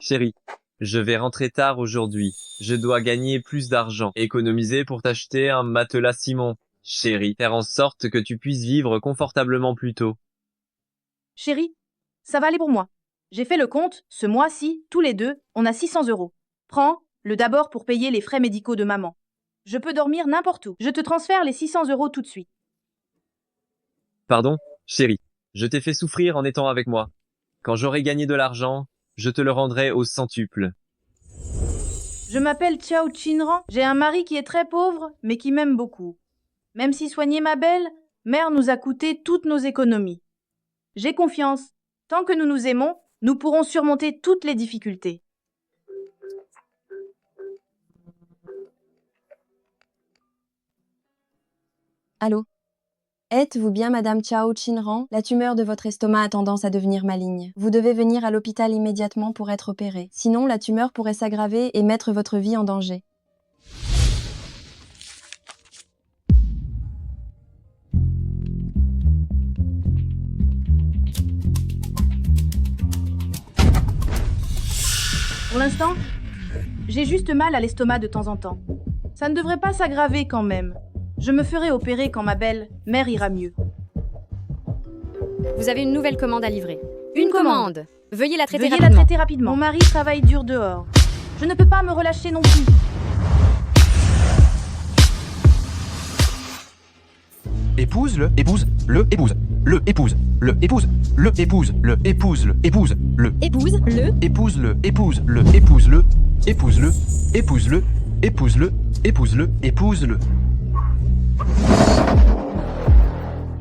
Chérie, je vais rentrer tard aujourd'hui. Je dois gagner plus d'argent. Économiser pour t'acheter un matelas Simon. Chérie, faire en sorte que tu puisses vivre confortablement plus tôt. Chérie, ça va aller pour moi. J'ai fait le compte, ce mois-ci, tous les deux, on a 600 euros. Prends-le d'abord pour payer les frais médicaux de maman. Je peux dormir n'importe où. Je te transfère les 600 euros tout de suite. Pardon, chérie, je t'ai fait souffrir en étant avec moi. Quand j'aurai gagné de l'argent, je te le rendrai au centuple. Je m'appelle Chao Chinran. J'ai un mari qui est très pauvre, mais qui m'aime beaucoup. Même si soigner ma belle, mère nous a coûté toutes nos économies. J'ai confiance. Tant que nous nous aimons, nous pourrons surmonter toutes les difficultés. Allô? Êtes-vous bien Madame Chao Chinran? La tumeur de votre estomac a tendance à devenir maligne. Vous devez venir à l'hôpital immédiatement pour être opéré. Sinon, la tumeur pourrait s'aggraver et mettre votre vie en danger. Pour l'instant, j'ai juste mal à l'estomac de temps en temps. Ça ne devrait pas s'aggraver quand même. Je me ferai opérer quand ma belle mère ira mieux. Vous avez une nouvelle commande à livrer. Une commande. Veuillez la traiter Veuillez rapidement. la traiter rapidement. Mon mari travaille dur dehors. Je ne peux pas me relâcher non plus. Épouse-le, épouse, le épouse, le épouse, le épouse, le épouse, le épouse, le épouse, le Épouse-le. épouse-le, épouse-le, épouse-le, épouse-le, épouse-le, épouse-le, épouse-le, épouse-le.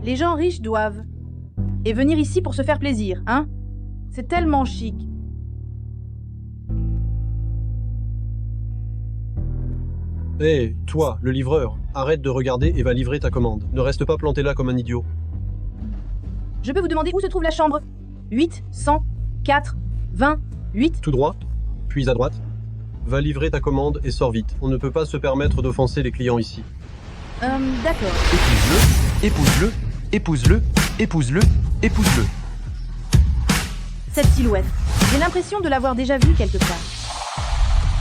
Les gens riches doivent. Et venir ici pour se faire plaisir, hein? C'est tellement chic. Hé, toi, le livreur, arrête de regarder et va livrer ta commande. Ne reste pas planté là comme un idiot. Je peux vous demander où se trouve la chambre? 8, 100, 4, 20, 8. Tout droit, puis à droite. Va livrer ta commande et sors vite. On ne peut pas se permettre d'offenser les clients ici. D'accord. Épouse-le, épouse-le, épouse-le, épouse-le, épouse-le. Cette silhouette. J'ai l'impression de l'avoir déjà vue quelque part.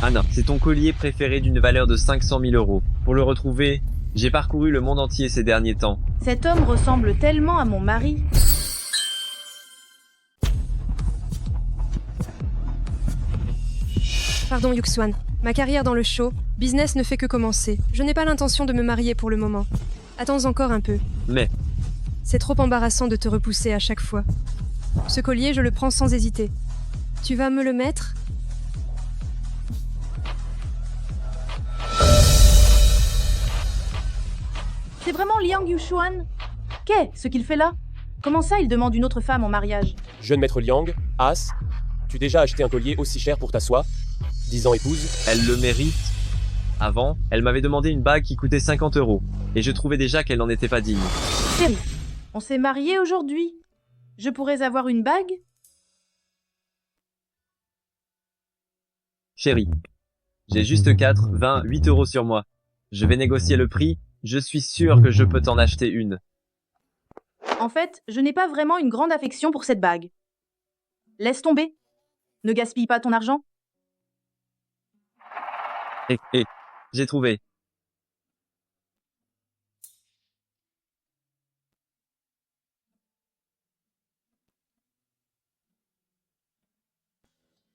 Anna, c'est ton collier préféré d'une valeur de 500 000 euros. Pour le retrouver, j'ai parcouru le monde entier ces derniers temps. Cet homme ressemble tellement à mon mari. Pardon Yuxuan, ma carrière dans le show, business ne fait que commencer. Je n'ai pas l'intention de me marier pour le moment. Attends encore un peu. Mais, C'est trop embarrassant de te repousser à chaque fois. Ce collier, je le prends sans hésiter. Tu vas me le mettre? C'est vraiment Liang Yuxuan? Qu'est-ce qu'il fait là? Comment ça il demande une autre femme en mariage? Jeune maître Liang, As, tu déjà acheté un collier aussi cher pour ta soie? 10 ans épouse? elle le mérite. Avant, elle m'avait demandé une bague qui coûtait 50 euros. Et je trouvais déjà qu'elle n'en était pas digne. Chérie, on s'est mariés aujourd'hui. Je pourrais avoir une bague? Chérie, j'ai juste 8 euros sur moi. Je vais négocier le prix. Je suis sûr que je peux t'en acheter une. En fait, je n'ai pas vraiment une grande affection pour cette bague. Laisse tomber. Ne gaspille pas ton argent. J'ai trouvé.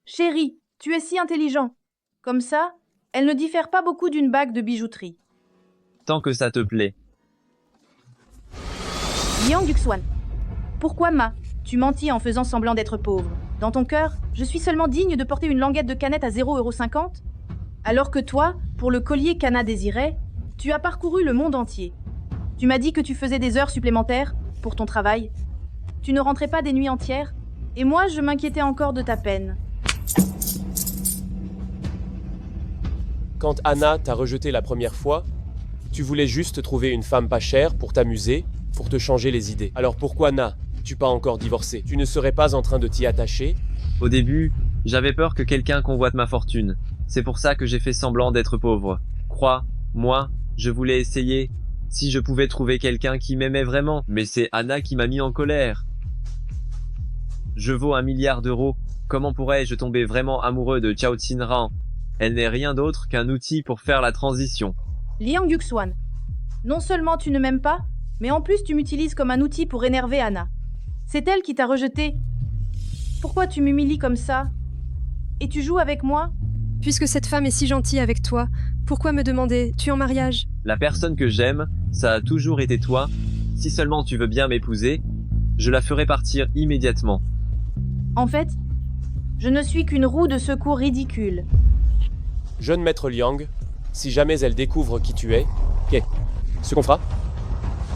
Chérie, tu es si intelligent. Comme ça, elle ne diffère pas beaucoup d'une bague de bijouterie. Tant que ça te plaît. Liang Yuxuan. Pourquoi tu mentis en faisant semblant d'être pauvre? Dans ton cœur, je suis seulement digne de porter une languette de canette à 0,50 €? Alors que toi, pour le collier qu'Anna désirait, tu as parcouru le monde entier. Tu m'as dit que tu faisais des heures supplémentaires pour ton travail. Tu ne rentrais pas des nuits entières, et moi je m'inquiétais encore de ta peine. Quand Anna t'a rejeté la première fois, tu voulais juste trouver une femme pas chère pour t'amuser, pour te changer les idées. Alors pourquoi n'as-tu pas encore divorcé? Tu ne serais pas en train de t'y attacher? Au début, j'avais peur que quelqu'un convoite ma fortune. C'est pour ça que j'ai fait semblant d'être pauvre. Crois-moi, je voulais essayer si je pouvais trouver quelqu'un qui m'aimait vraiment. Mais c'est Anna qui m'a mis en colère. Je vaux 1 milliard d'euros. Comment pourrais-je tomber vraiment amoureux de Chao Qinran? Elle n'est rien d'autre qu'un outil pour faire la transition. Liang Yuxuan, non seulement tu ne m'aimes pas, mais en plus tu m'utilises comme un outil pour énerver Anna. C'est elle qui t'a rejeté. Pourquoi tu m'humilies comme ça? Et tu joues avec moi? Puisque cette femme est si gentille avec toi, pourquoi me demander, tu en mariage? La personne que j'aime, ça a toujours été toi. Si seulement tu veux bien m'épouser, je la ferai partir immédiatement. En fait, je ne suis qu'une roue de secours ridicule. Jeune maître Liang, si jamais elle découvre qui tu es, ce qu'on fera?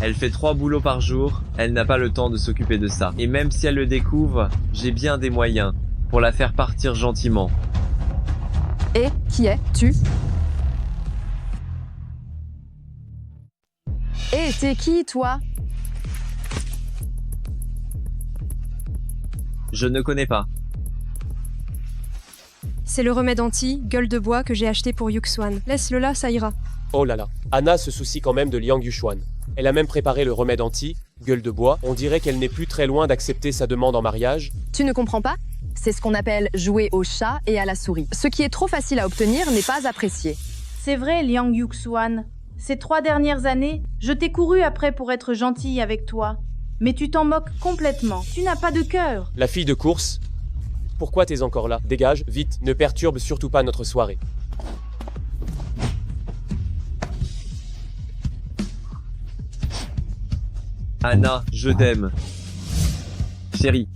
Elle fait 3 boulots par jour, elle n'a pas le temps de s'occuper de ça. Et même si elle le découvre, j'ai bien des moyens pour la faire partir gentiment. Et qui es-tu? Et t'es qui, toi? Je ne connais pas. C'est le remède anti, gueule de bois que j'ai acheté pour Yuxuan. Laisse-le là, ça ira. Oh là là. Anna se soucie quand même de Liang Yuxuan. Elle a même préparé le remède anti, gueule de bois. On dirait qu'elle n'est plus très loin d'accepter sa demande en mariage. Tu ne comprends pas? C'est ce qu'on appelle jouer au chat et à la souris. Ce qui est trop facile à obtenir n'est pas apprécié. C'est vrai, Liang Yuxuan. Ces 3 dernières années, je t'ai couru après pour être gentille avec toi. Mais tu t'en moques complètement. Tu n'as pas de cœur. La fille de course? Pourquoi t'es encore là? Dégage, vite, ne perturbe surtout pas notre soirée. Anna, je t'aime. Chérie,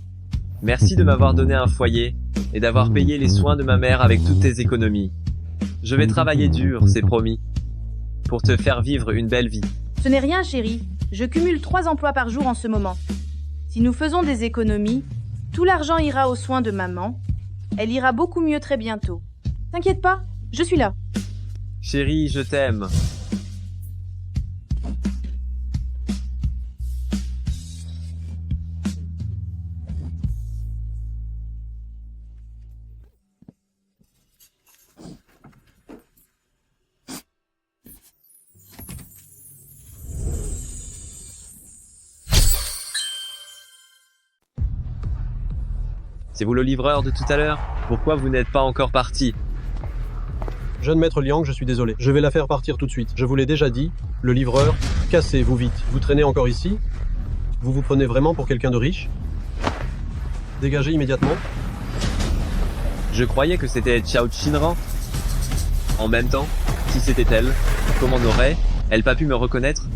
merci de m'avoir donné un foyer et d'avoir payé les soins de ma mère avec toutes tes économies. Je vais travailler dur, c'est promis, pour te faire vivre une belle vie. Ce n'est rien, chérie. Je cumule 3 emplois par jour en ce moment. Si nous faisons des économies, tout l'argent ira aux soins de maman. Elle ira beaucoup mieux très bientôt. T'inquiète pas, je suis là. Chérie, je t'aime. C'est vous le livreur de tout à l'heure? Pourquoi vous n'êtes pas encore parti? Jeune maître Liang, je suis désolé. Je vais la faire partir tout de suite. Je vous l'ai déjà dit, le livreur, cassez-vous vite. Vous traînez encore ici? Vous vous prenez vraiment pour quelqu'un de riche? Dégagez immédiatement. Je croyais que c'était Chao Qinran. En même temps, si c'était elle, comment n'aurait-elle pas pu me reconnaître?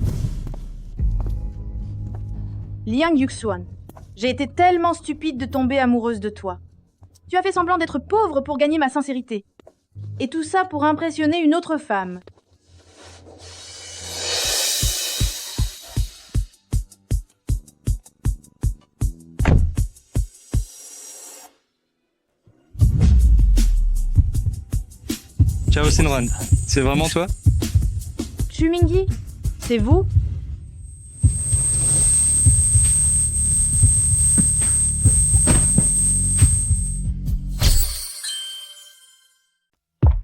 Liang Yuxuan, j'ai été tellement stupide de tomber amoureuse de toi. Tu as fait semblant d'être pauvre pour gagner ma sincérité. Et tout ça pour impressionner une autre femme. Chao Sinran, c'est vraiment toi? Chu Mingyi, c'est vous?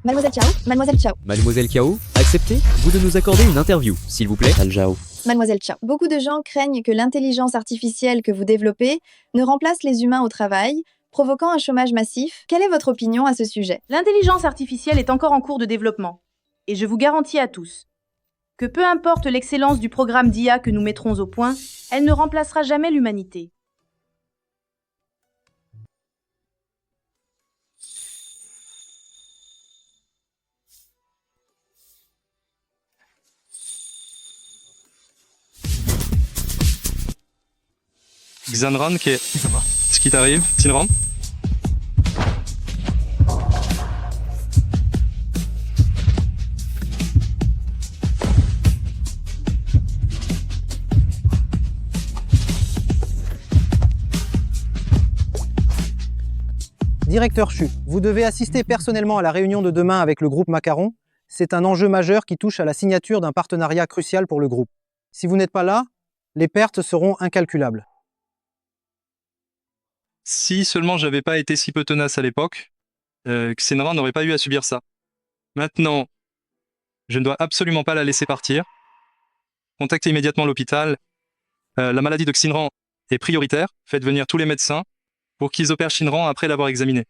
Mademoiselle Chao, Mademoiselle Chao. Mademoiselle Cao, acceptez-vous de nous accorder une interview, s'il vous plaît? Aljao. Mademoiselle Chao. Beaucoup de gens craignent que l'intelligence artificielle que vous développez ne remplace les humains au travail, provoquant un chômage massif. Quelle est votre opinion à ce sujet? L'intelligence artificielle est encore en cours de développement. Et je vous garantis à tous que peu importe l'excellence du programme d'IA que nous mettrons au point, elle ne remplacera jamais l'humanité. Xanran, ce qui t'arrive, Sinran? Directeur Chu, vous devez assister personnellement à la réunion de demain avec le groupe Macaron. C'est un enjeu majeur qui touche à la signature d'un partenariat crucial pour le groupe. Si vous n'êtes pas là, les pertes seront incalculables. Si seulement j'avais pas été si peu tenace à l'époque, Xenran n'aurait pas eu à subir ça. Maintenant, je ne dois absolument pas la laisser partir. Contactez immédiatement l'hôpital. La maladie de Xenran est prioritaire. Faites venir tous les médecins. pour qu'ils opèrent Shinran après l'avoir examiné.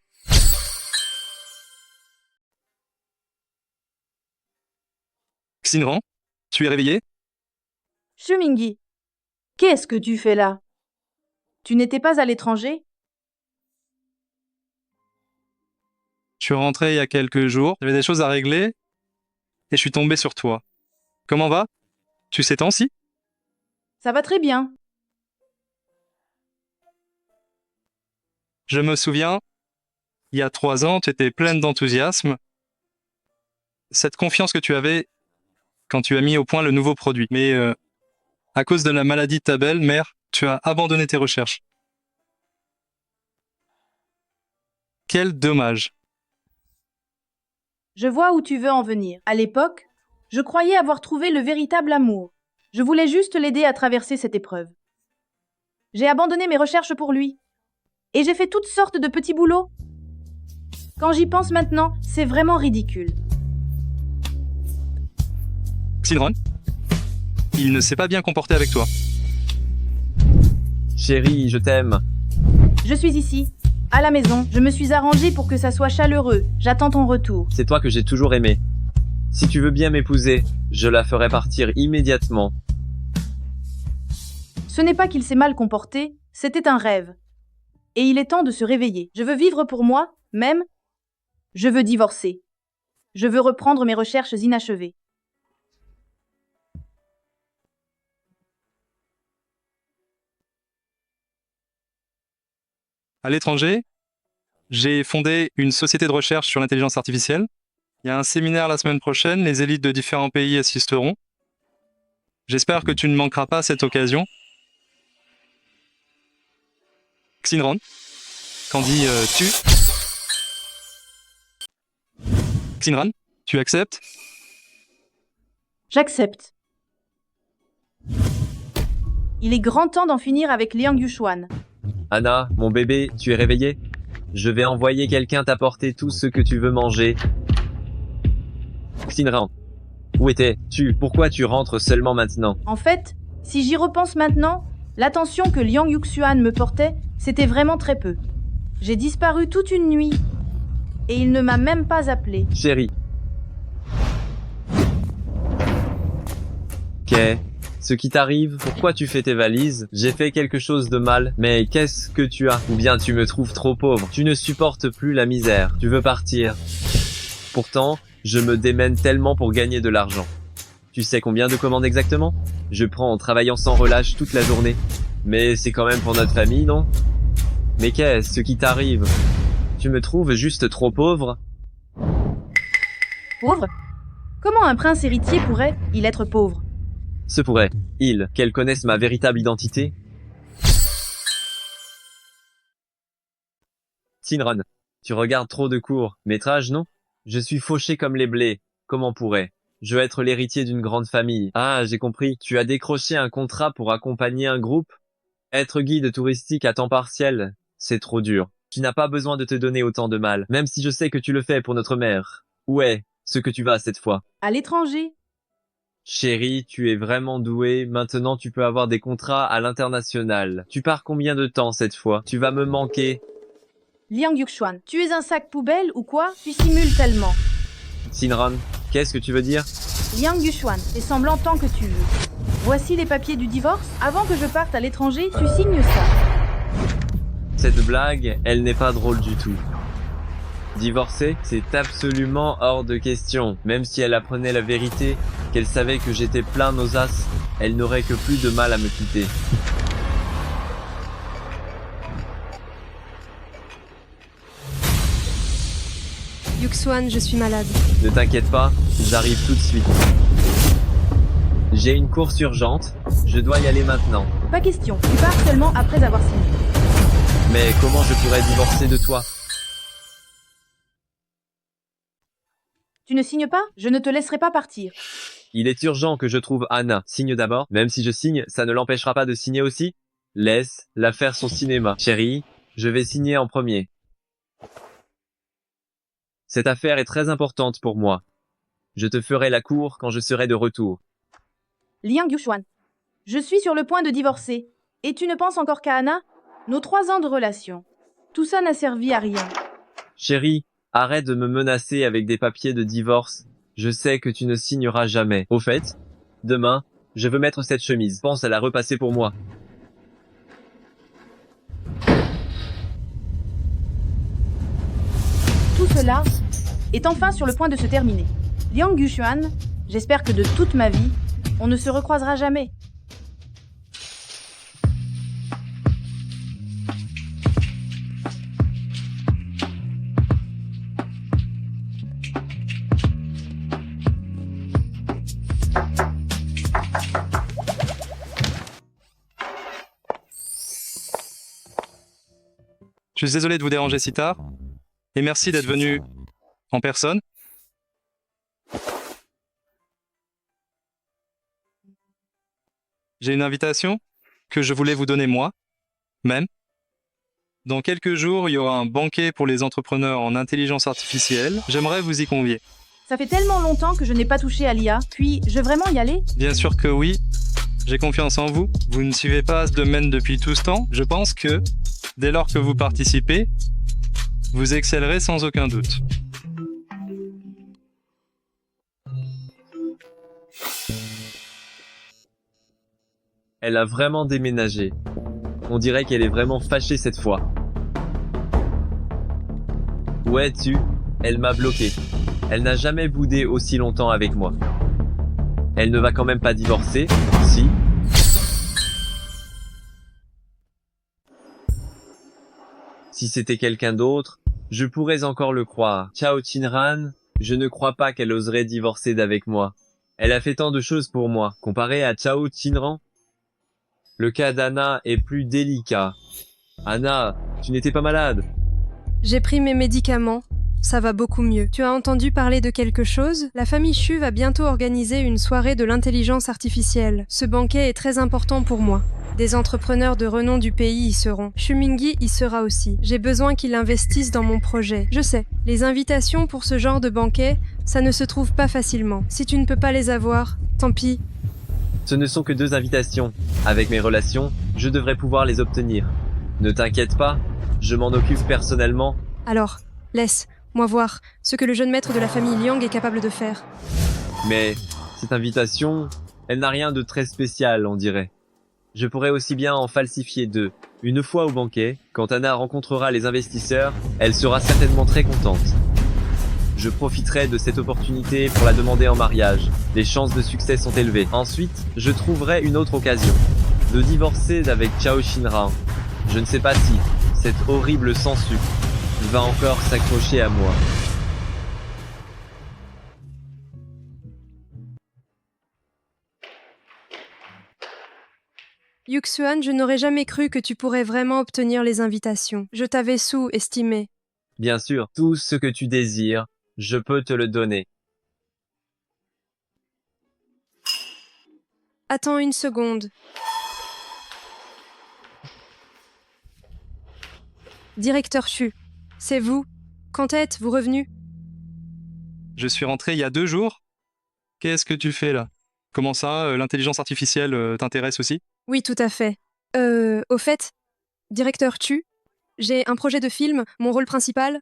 Xinran, tu es réveillé? Shumingi, qu'est-ce que tu fais là? Tu n'étais pas à l'étranger? Je suis rentré il y a quelques jours, j'avais des choses à régler, et je suis tombé sur toi. Comment va? Tu s'étends aussi? Ça va très bien. Je me souviens, il y a 3 ans, tu étais pleine d'enthousiasme. Cette confiance que tu avais quand tu as mis au point le nouveau produit. Mais à cause de la maladie de ta belle-mère, tu as abandonné tes recherches. Quel dommage. Je vois où tu veux en venir. À l'époque, je croyais avoir trouvé le véritable amour. Je voulais juste l'aider à traverser cette épreuve. J'ai abandonné mes recherches pour lui. Et j'ai fait toutes sortes de petits boulots. Quand j'y pense maintenant, c'est vraiment ridicule. Xinran, il ne s'est pas bien comporté avec toi. Chérie, je t'aime. Je suis ici, à la maison. Je me suis arrangée pour que ça soit chaleureux. J'attends ton retour. C'est toi que j'ai toujours aimé. Si tu veux bien m'épouser, je la ferai partir immédiatement. Ce n'est pas qu'il s'est mal comporté, c'était un rêve. Et il est temps de se réveiller. Je veux vivre pour moi, même. Je veux divorcer. Je veux reprendre mes recherches inachevées. À l'étranger, j'ai fondé une société de recherche sur l'intelligence artificielle. Il y a un séminaire la semaine prochaine, les élites de différents pays assisteront. J'espère que tu ne manqueras pas cette occasion. Xinran, qu'en dis-tu? Xinran, tu acceptes? J'accepte. Il est grand temps d'en finir avec Liang Yuxuan. Anna, mon bébé, tu es réveillé? Je vais envoyer quelqu'un t'apporter tout ce que tu veux manger. Xinran, où étais-tu? Pourquoi tu rentres seulement maintenant? En fait, si j'y repense maintenant, l'attention que Liang Yuxuan me portait, c'était vraiment très peu. J'ai disparu toute une nuit, et il ne m'a même pas appelé. Chérie. Qu'est-ce qui t'arrive? Pourquoi tu fais tes valises? J'ai fait quelque chose de mal, mais qu'est-ce que tu as? Ou bien tu me trouves trop pauvre? Tu ne supportes plus la misère, tu veux partir. Pourtant, je me démène tellement pour gagner de l'argent. Tu sais combien de commandes exactement? Je prends en travaillant sans relâche toute la journée. Mais c'est quand même pour notre famille, non? Mais qu'est-ce qui t'arrive? Tu me trouves juste trop pauvre? Pauvre? Comment un prince héritier pourrait-il être pauvre? Se pourrait, qu'elle connaisse ma véritable identité. Xinran, tu regardes trop de courts métrages, non? Je suis fauché comme les blés. Comment pourrais je être l'héritier d'une grande famille? Ah, j'ai compris. Tu as décroché un contrat pour accompagner un groupe? Être guide touristique à temps partiel, c'est trop dur. Tu n'as pas besoin de te donner autant de mal, même si je sais que tu le fais pour notre mère. Où est ce que tu vas cette fois? À l'étranger. Chérie, tu es vraiment douée. Maintenant, tu peux avoir des contrats à l'international. Tu pars combien de temps cette fois? Tu vas me manquer. Liang Yuxuan, tu es un sac poubelle ou quoi? Tu simules tellement. Xinran, qu'est-ce que tu veux dire? Liang Yuxuan, fais semblant tant que tu veux. Voici les papiers du divorce. Avant que je parte à l'étranger, tu signes ça. Cette blague, elle n'est pas drôle du tout. Divorcer, c'est absolument hors de question. Même si elle apprenait la vérité, qu'elle savait que j'étais plein nosace, elle n'aurait que plus de mal à me quitter. Yuxuan, je suis malade. Ne t'inquiète pas, j'arrive tout de suite. J'ai une course urgente, je dois y aller maintenant. Pas question, tu pars seulement après avoir signé. Mais comment je pourrais divorcer de toi? Tu ne signes pas? Je ne te laisserai pas partir. Il est urgent que je trouve Anna. Signe d'abord. Même si je signe, ça ne l'empêchera pas de signer aussi. Laisse-la faire son cinéma. Chérie, je vais signer en premier. Cette affaire est très importante pour moi. Je te ferai la cour quand je serai de retour. Liang Yuxuan, je suis sur le point de divorcer. Et tu ne penses encore qu'à Anna? Nos 3 ans de relation. Tout ça n'a servi à rien. Chérie, arrête de me menacer avec des papiers de divorce. Je sais que tu ne signeras jamais. Au fait, demain, je veux mettre cette chemise. Pense à la repasser pour moi. Tout cela est enfin sur le point de se terminer. Liang Guxuan, j'espère que de toute ma vie, on ne se recroisera jamais. Je suis désolé de vous déranger si tard. Et merci d'être venu en personne. J'ai une invitation que je voulais vous donner moi-même. Dans quelques jours, il y aura un banquet pour les entrepreneurs en intelligence artificielle. J'aimerais vous y convier. Ça fait tellement longtemps que je n'ai pas touché à l'IA, puis je veux vraiment y aller? Bien sûr que oui. J'ai confiance en vous. Vous ne suivez pas ce domaine depuis tout ce temps. Je pense que, dès lors que vous participez, vous excellerez sans aucun doute. Elle a vraiment déménagé. On dirait qu'elle est vraiment fâchée cette fois. Où es-tu? Elle m'a bloqué. Elle n'a jamais boudé aussi longtemps avec moi. Elle ne va quand même pas divorcer, si? Si c'était quelqu'un d'autre, je pourrais encore le croire. Chao Chinran, je ne crois pas qu'elle oserait divorcer d'avec moi. Elle a fait tant de choses pour moi. Comparé à Chao Chinran, le cas d'Anna est plus délicat. Anna, tu n'étais pas malade? J'ai pris mes médicaments. Ça va beaucoup mieux. Tu as entendu parler de quelque chose? La famille Chu va bientôt organiser une soirée de l'intelligence artificielle. Ce banquet est très important pour moi. Des entrepreneurs de renom du pays y seront. Xu Mingyi y sera aussi. J'ai besoin qu'il investisse dans mon projet. Je sais, les invitations pour ce genre de banquet, ça ne se trouve pas facilement. Si tu ne peux pas les avoir, tant pis. Ce ne sont que 2 invitations. Avec mes relations, je devrais pouvoir les obtenir. Ne t'inquiète pas, je m'en occupe personnellement. Alors, laisse-moi voir ce que le jeune maître de la famille Liang est capable de faire. Mais cette invitation, elle n'a rien de très spécial, on dirait. Je pourrais aussi bien en falsifier 2. Une fois au banquet, quand Anna rencontrera les investisseurs, elle sera certainement très contente. Je profiterai de cette opportunité pour la demander en mariage. Les chances de succès sont élevées. Ensuite, je trouverai une autre occasion de divorcer d'avec Chao Chinran. Je ne sais pas si cette horrible sangsue va encore s'accrocher à moi. Yuxuan, je n'aurais jamais cru que tu pourrais vraiment obtenir les invitations. Je t'avais sous-estimé. Bien sûr, tout ce que tu désires, je peux te le donner. Attends une seconde. Directeur Chu, c'est vous? Quand êtes-vous revenu? Je suis rentré il y a 2 jours. Qu'est-ce que tu fais là? Comment ça, l'intelligence artificielle t'intéresse aussi? Oui, tout à fait. Au fait, directeur Chu, j'ai un projet de film, mon rôle principal.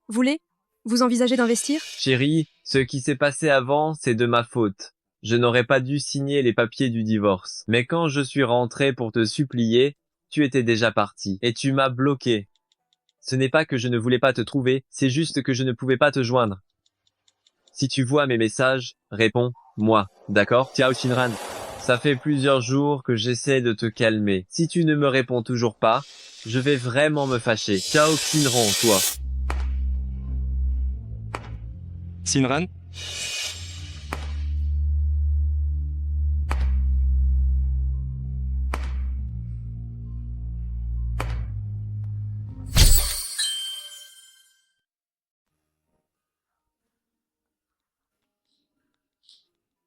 Vous envisagez d'investir? Chérie, ce qui s'est passé avant, c'est de ma faute. Je n'aurais pas dû signer les papiers du divorce. Mais quand je suis rentré pour te supplier, tu étais déjà parti. Et tu m'as bloqué. Ce n'est pas que je ne voulais pas te trouver, c'est juste que je ne pouvais pas te joindre. Si tu vois mes messages, réponds-moi, d'accord? Chao Chinran, ça fait plusieurs jours que j'essaie de te calmer. Si tu ne me réponds toujours pas, je vais vraiment me fâcher. Chao Chinran, toi. Chinran?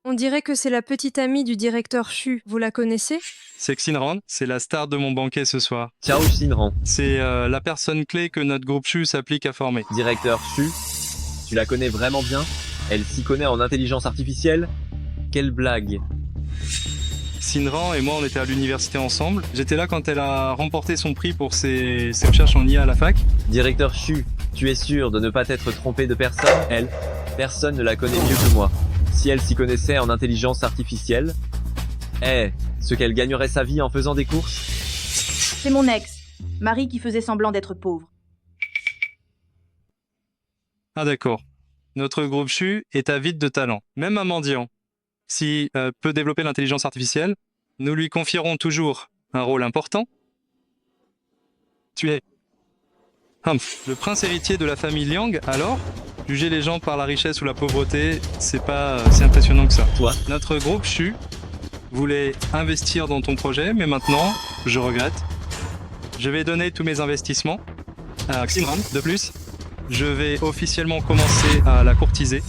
On dirait que c'est la petite amie du directeur Chu. Vous la connaissez? C'est Xinran, c'est la star de mon banquet ce soir. Chao Xinran. C'est la personne clé que notre groupe Chu s'applique à former. Directeur Chu, tu la connais vraiment bien? Elle s'y connaît en intelligence artificielle? Quelle blague! Xinran et moi, on était à l'université ensemble. J'étais là quand elle a remporté son prix pour ses recherches en IA à la fac. Directeur Chu, tu es sûr de ne pas t'être trompé de personne? Elle, personne ne la connaît mieux que moi. Si elle s'y connaissait en intelligence artificielle, ce qu'elle gagnerait sa vie en faisant des courses? C'est mon ex, Marie, qui faisait semblant d'être pauvre. Ah d'accord. Notre groupe Chu est avide de talent, même un mendiant. Si peut développer l'intelligence artificielle, nous lui confierons toujours un rôle important. Tu es le prince héritier de la famille Liang, alors? Juger les gens par la richesse ou la pauvreté, c'est pas si impressionnant que ça. Toi? Notre groupe Chu voulait investir dans ton projet, mais maintenant, je regrette. Je vais donner tous mes investissements à Xinran. De plus, je vais officiellement commencer à la courtiser.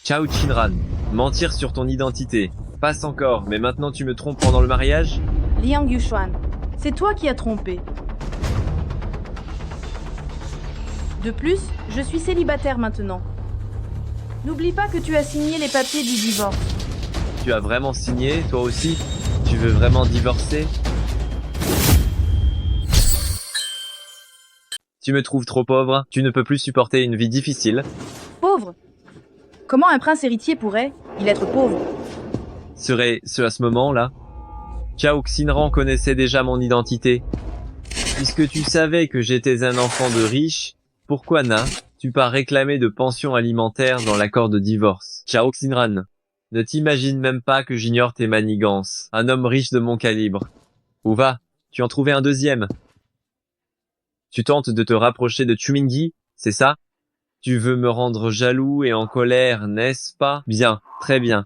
Chao Chinran, mentir sur ton identité. Passe encore, mais maintenant tu me trompes pendant le mariage? Liang Yuxuan, c'est toi qui as trompé. De plus, je suis célibataire maintenant. N'oublie pas que tu as signé les papiers du divorce. Tu as vraiment signé, toi aussi? Tu veux vraiment divorcer? Tu me trouves trop pauvre, tu ne peux plus supporter une vie difficile. Pauvre? Comment un prince héritier pourrait-il être pauvre? Serait-ce à ce moment-là? Chao Xinran connaissait déjà mon identité. Puisque tu savais que j'étais un enfant de riche, pourquoi n'as-tu pas réclamé de pension alimentaire dans l'accord de divorce? Chao Xinran, ne t'imagine même pas que j'ignore tes manigances. Un homme riche de mon calibre. Où va? Tu en trouvais un deuxième? Tu tentes de te rapprocher de Chuminggi, c'est ça? Tu veux me rendre jaloux et en colère, n'est-ce pas? Bien, très bien.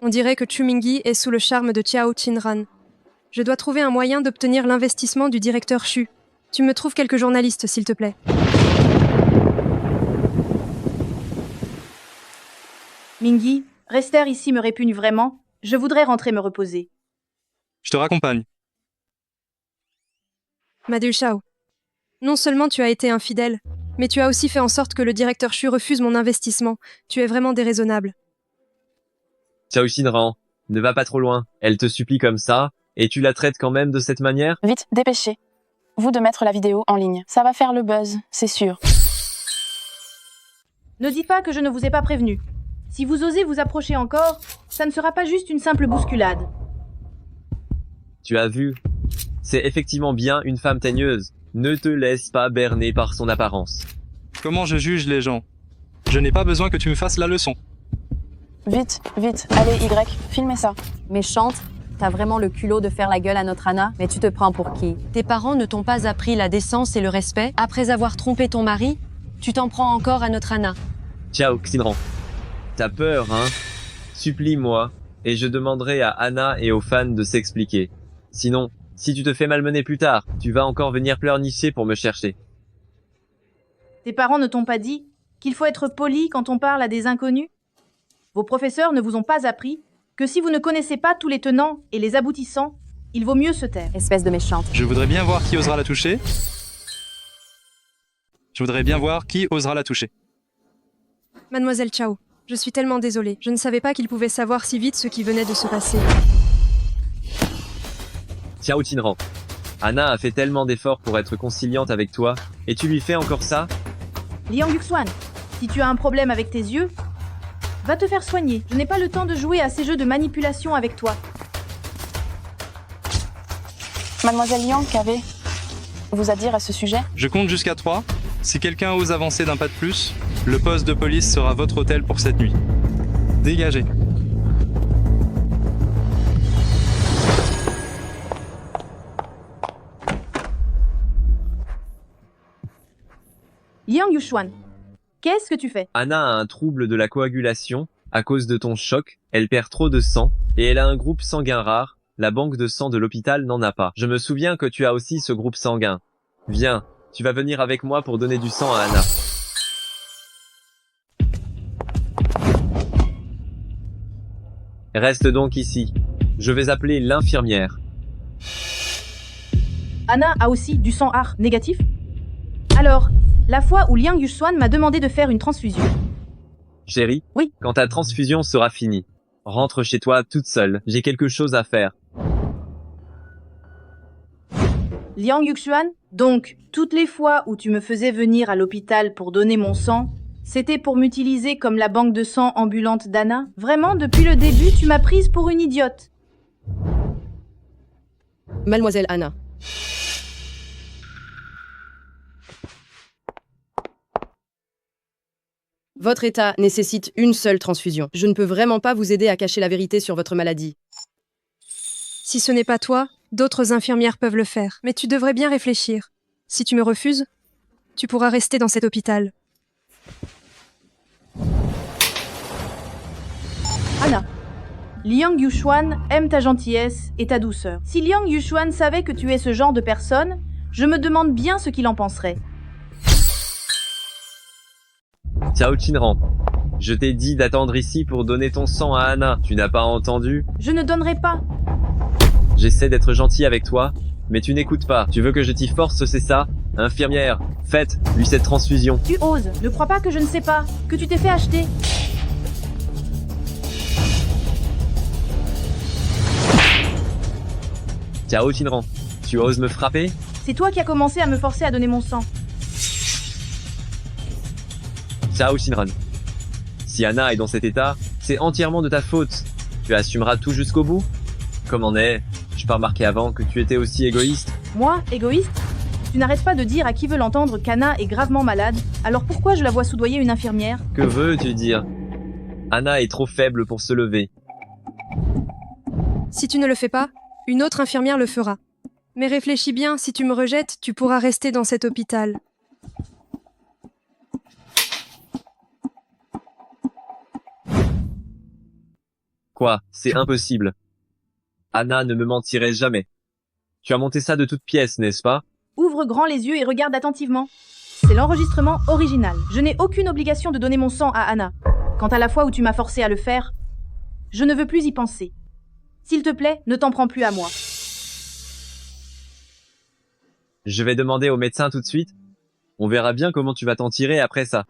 On dirait que Chuminggi est sous le charme de Chao Chinran. Je dois trouver un moyen d'obtenir l'investissement du directeur Chu. Tu me trouves quelques journalistes, s'il te plaît. Mingyi, rester ici me répugne vraiment. Je voudrais rentrer me reposer. Je te raccompagne. Madul Chao. Non seulement tu as été infidèle, mais tu as aussi fait en sorte que le directeur Chu refuse mon investissement. Tu es vraiment déraisonnable. Chao Xinran, ne va pas trop loin. Elle te supplie comme ça, et tu la traites quand même de cette manière? Vite, dépêchez-vous de mettre la vidéo en ligne. Ça va faire le buzz, c'est sûr. Ne dites pas que je ne vous ai pas prévenu. Si vous osez vous approcher encore, ça ne sera pas juste une simple bousculade. Tu as vu? C'est effectivement bien une femme teigneuse. Ne te laisse pas berner par son apparence. Comment je juge les gens? Je n'ai pas besoin que tu me fasses la leçon. Vite, allez Y, filmez ça. Méchante, t'as vraiment le culot de faire la gueule à notre Anna, mais tu te prends pour qui? Tes parents ne t'ont pas appris la décence et le respect? Après avoir trompé ton mari, tu t'en prends encore à notre Anna. Chao Xinran, t'as peur, hein? Supplie-moi, et je demanderai à Anna et aux fans de s'expliquer. Sinon, si tu te fais malmener plus tard, tu vas encore venir pleurnicher pour me chercher. Tes parents ne t'ont pas dit qu'il faut être poli quand on parle à des inconnus? Vos professeurs ne vous ont pas appris que si vous ne connaissez pas tous les tenants et les aboutissants, il vaut mieux se taire. Espèce de méchante. Je voudrais bien voir qui osera la toucher. Mademoiselle Chao, je suis tellement désolée. Je ne savais pas qu'il pouvait savoir si vite ce qui venait de se passer. Chao Chinran, Anna a fait tellement d'efforts pour être conciliante avec toi, et tu lui fais encore ça? Liang Yuxuan, si tu as un problème avec tes yeux, va te faire soigner. Je n'ai pas le temps de jouer à ces jeux de manipulation avec toi. Mademoiselle Liang, qu'avez-vous à dire à ce sujet? Je compte jusqu'à 3. Si quelqu'un ose avancer d'un pas de plus, le poste de police sera votre hôtel pour cette nuit. Dégagez. Liang Yuxuan, qu'est-ce que tu fais? Anna a un trouble de la coagulation. À cause de ton choc, elle perd trop de sang, et elle a un groupe sanguin rare. La banque de sang de l'hôpital n'en a pas. Je me souviens que tu as aussi ce groupe sanguin. Viens, tu vas venir avec moi pour donner du sang à Anna. Reste donc ici. Je vais appeler l'infirmière. Anna a aussi du sang rare négatif? Alors, la fois où Liang Yuxuan m'a demandé de faire une transfusion. Chérie? Oui. Quand ta transfusion sera finie, rentre chez toi toute seule. J'ai quelque chose à faire. Liang Yuxuan, donc, toutes les fois où tu me faisais venir à l'hôpital pour donner mon sang, c'était pour m'utiliser comme la banque de sang ambulante d'Anna? Vraiment, depuis le début, tu m'as prise pour une idiote. Mademoiselle Anna. Votre état nécessite une seule transfusion. Je ne peux vraiment pas vous aider à cacher la vérité sur votre maladie. Si ce n'est pas toi, d'autres infirmières peuvent le faire. Mais tu devrais bien réfléchir. Si tu me refuses, tu pourras rester dans cet hôpital. Anna, Liang Yuxuan aime ta gentillesse et ta douceur. Si Liang Yuxuan savait que tu es ce genre de personne, je me demande bien ce qu'il en penserait. Ciao Chinran. Je t'ai dit d'attendre ici pour donner ton sang à Anna. Tu n'as pas entendu? Je ne donnerai pas. J'essaie d'être gentil avec toi, mais tu n'écoutes pas. Tu veux que je t'y force, c'est ça? Infirmière, faites-lui cette transfusion. Tu oses. Ne crois pas que je ne sais pas, que tu t'es fait acheter. Ciao Chinran. Tu oses me frapper? C'est toi qui as commencé à me forcer à donner mon sang. Ciao Shinran. Si Anna est dans cet état, c'est entièrement de ta faute. Tu assumeras tout jusqu'au bout? Comment est? Je pas remarqué avant que tu étais aussi égoïste. Moi, égoïste? Tu n'arrêtes pas de dire à qui veut l'entendre qu'Anna est gravement malade, alors pourquoi je la vois soudoyer une infirmière? Que veux-tu dire? Anna est trop faible pour se lever. Si tu ne le fais pas, une autre infirmière le fera. Mais réfléchis bien, si tu me rejettes, tu pourras rester dans cet hôpital. Quoi? C'est impossible. Anna ne me mentirait jamais. Tu as monté ça de toutes pièces, n'est-ce pas? Ouvre grand les yeux et regarde attentivement. C'est l'enregistrement original. Je n'ai aucune obligation de donner mon sang à Anna. Quant à la fois où tu m'as forcé à le faire, je ne veux plus y penser. S'il te plaît, ne t'en prends plus à moi. Je vais demander au médecin tout de suite. On verra bien comment tu vas t'en tirer après ça.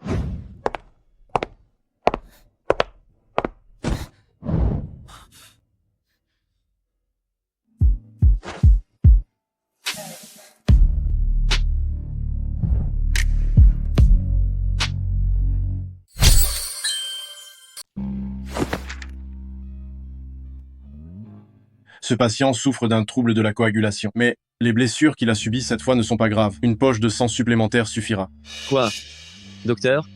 Ce patient souffre d'un trouble de la coagulation. Mais les blessures qu'il a subies cette fois ne sont pas graves. Une poche de sang supplémentaire suffira. Quoi? Docteur?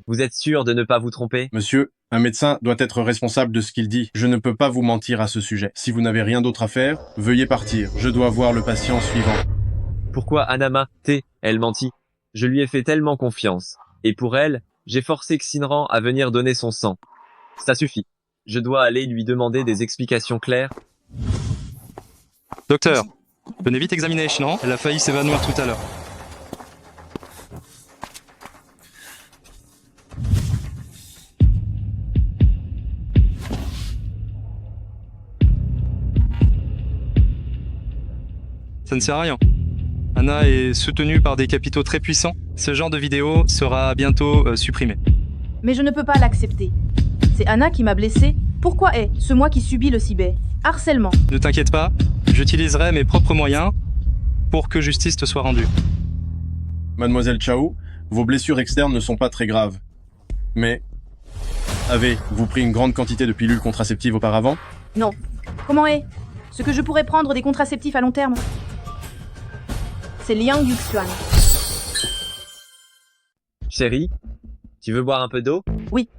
Vous êtes sûr de ne pas vous tromper? Monsieur, un médecin doit être responsable de ce qu'il dit. Je ne peux pas vous mentir à ce sujet. Si vous n'avez rien d'autre à faire, veuillez partir. Je dois voir le patient suivant. Pourquoi Anama, elle mentit? Je lui ai fait tellement confiance. Et pour elle, j'ai forcé Xinran à venir donner son sang. Ça suffit. Je dois aller lui demander des explications claires. Docteur, venez vite examiner Shinran. Elle a failli s'évanouir tout à l'heure. Ça ne sert à rien. Anna est soutenue par des capitaux très puissants. Ce genre de vidéo sera bientôt supprimé. Mais je ne peux pas l'accepter. C'est Anna qui m'a blessée. Pourquoi est-ce moi qui subis le cyber harcèlement? Ne t'inquiète pas, j'utiliserai mes propres moyens pour que justice te soit rendue. Mademoiselle Chao, vos blessures externes ne sont pas très graves. Mais avez-vous pris une grande quantité de pilules contraceptives auparavant? Non. Comment est-ce que je pourrais prendre des contraceptifs à long terme? C'est Liang Yuxuan. Chérie, tu veux boire un peu d'eau? Oui.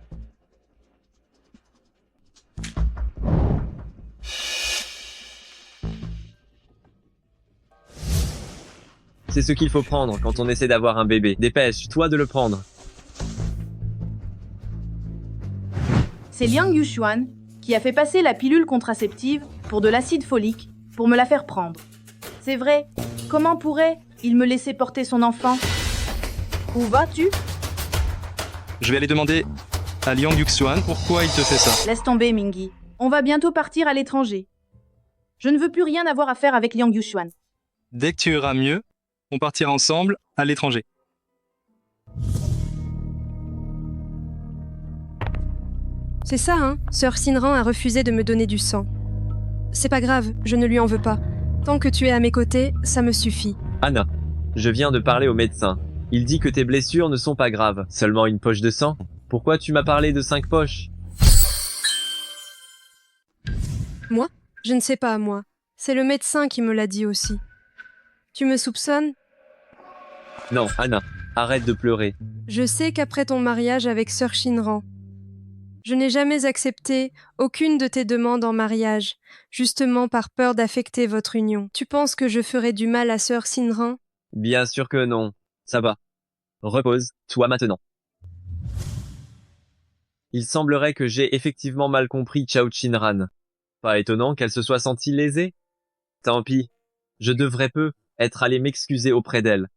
C'est ce qu'il faut prendre quand on essaie d'avoir un bébé. Dépêche-toi de le prendre. C'est Liang Yuxuan qui a fait passer la pilule contraceptive pour de l'acide folique pour me la faire prendre. C'est vrai. Comment pourrait-il me laisser porter son enfant? Où vas-tu? Je vais aller demander à Liang Yuxuan pourquoi il te fait ça. Laisse tomber, Mingi. On va bientôt partir à l'étranger. Je ne veux plus rien avoir à faire avec Liang Yuxuan. Dès que tu iras mieux, on partira ensemble à l'étranger. C'est ça, hein? Sœur Sinran a refusé de me donner du sang. C'est pas grave, je ne lui en veux pas. Tant que tu es à mes côtés, ça me suffit. Anna, je viens de parler au médecin. Il dit que tes blessures ne sont pas graves. Seulement une poche de sang? Pourquoi tu m'as parlé de 5 poches? Moi? Je ne sais pas, moi. C'est le médecin qui me l'a dit aussi. Tu me soupçonnes? Non, Anna, arrête de pleurer. Je sais qu'après ton mariage avec Sœur Shinran, je n'ai jamais accepté aucune de tes demandes en mariage, justement par peur d'affecter votre union. Tu penses que je ferai du mal à Sœur Shinran? Bien sûr que non. Ça va. Repose-toi maintenant. Il semblerait que j'ai effectivement mal compris Chao Chinran. Pas étonnant qu'elle se soit sentie lésée. Tant pis. Je devrais peu être allé m'excuser auprès d'elle.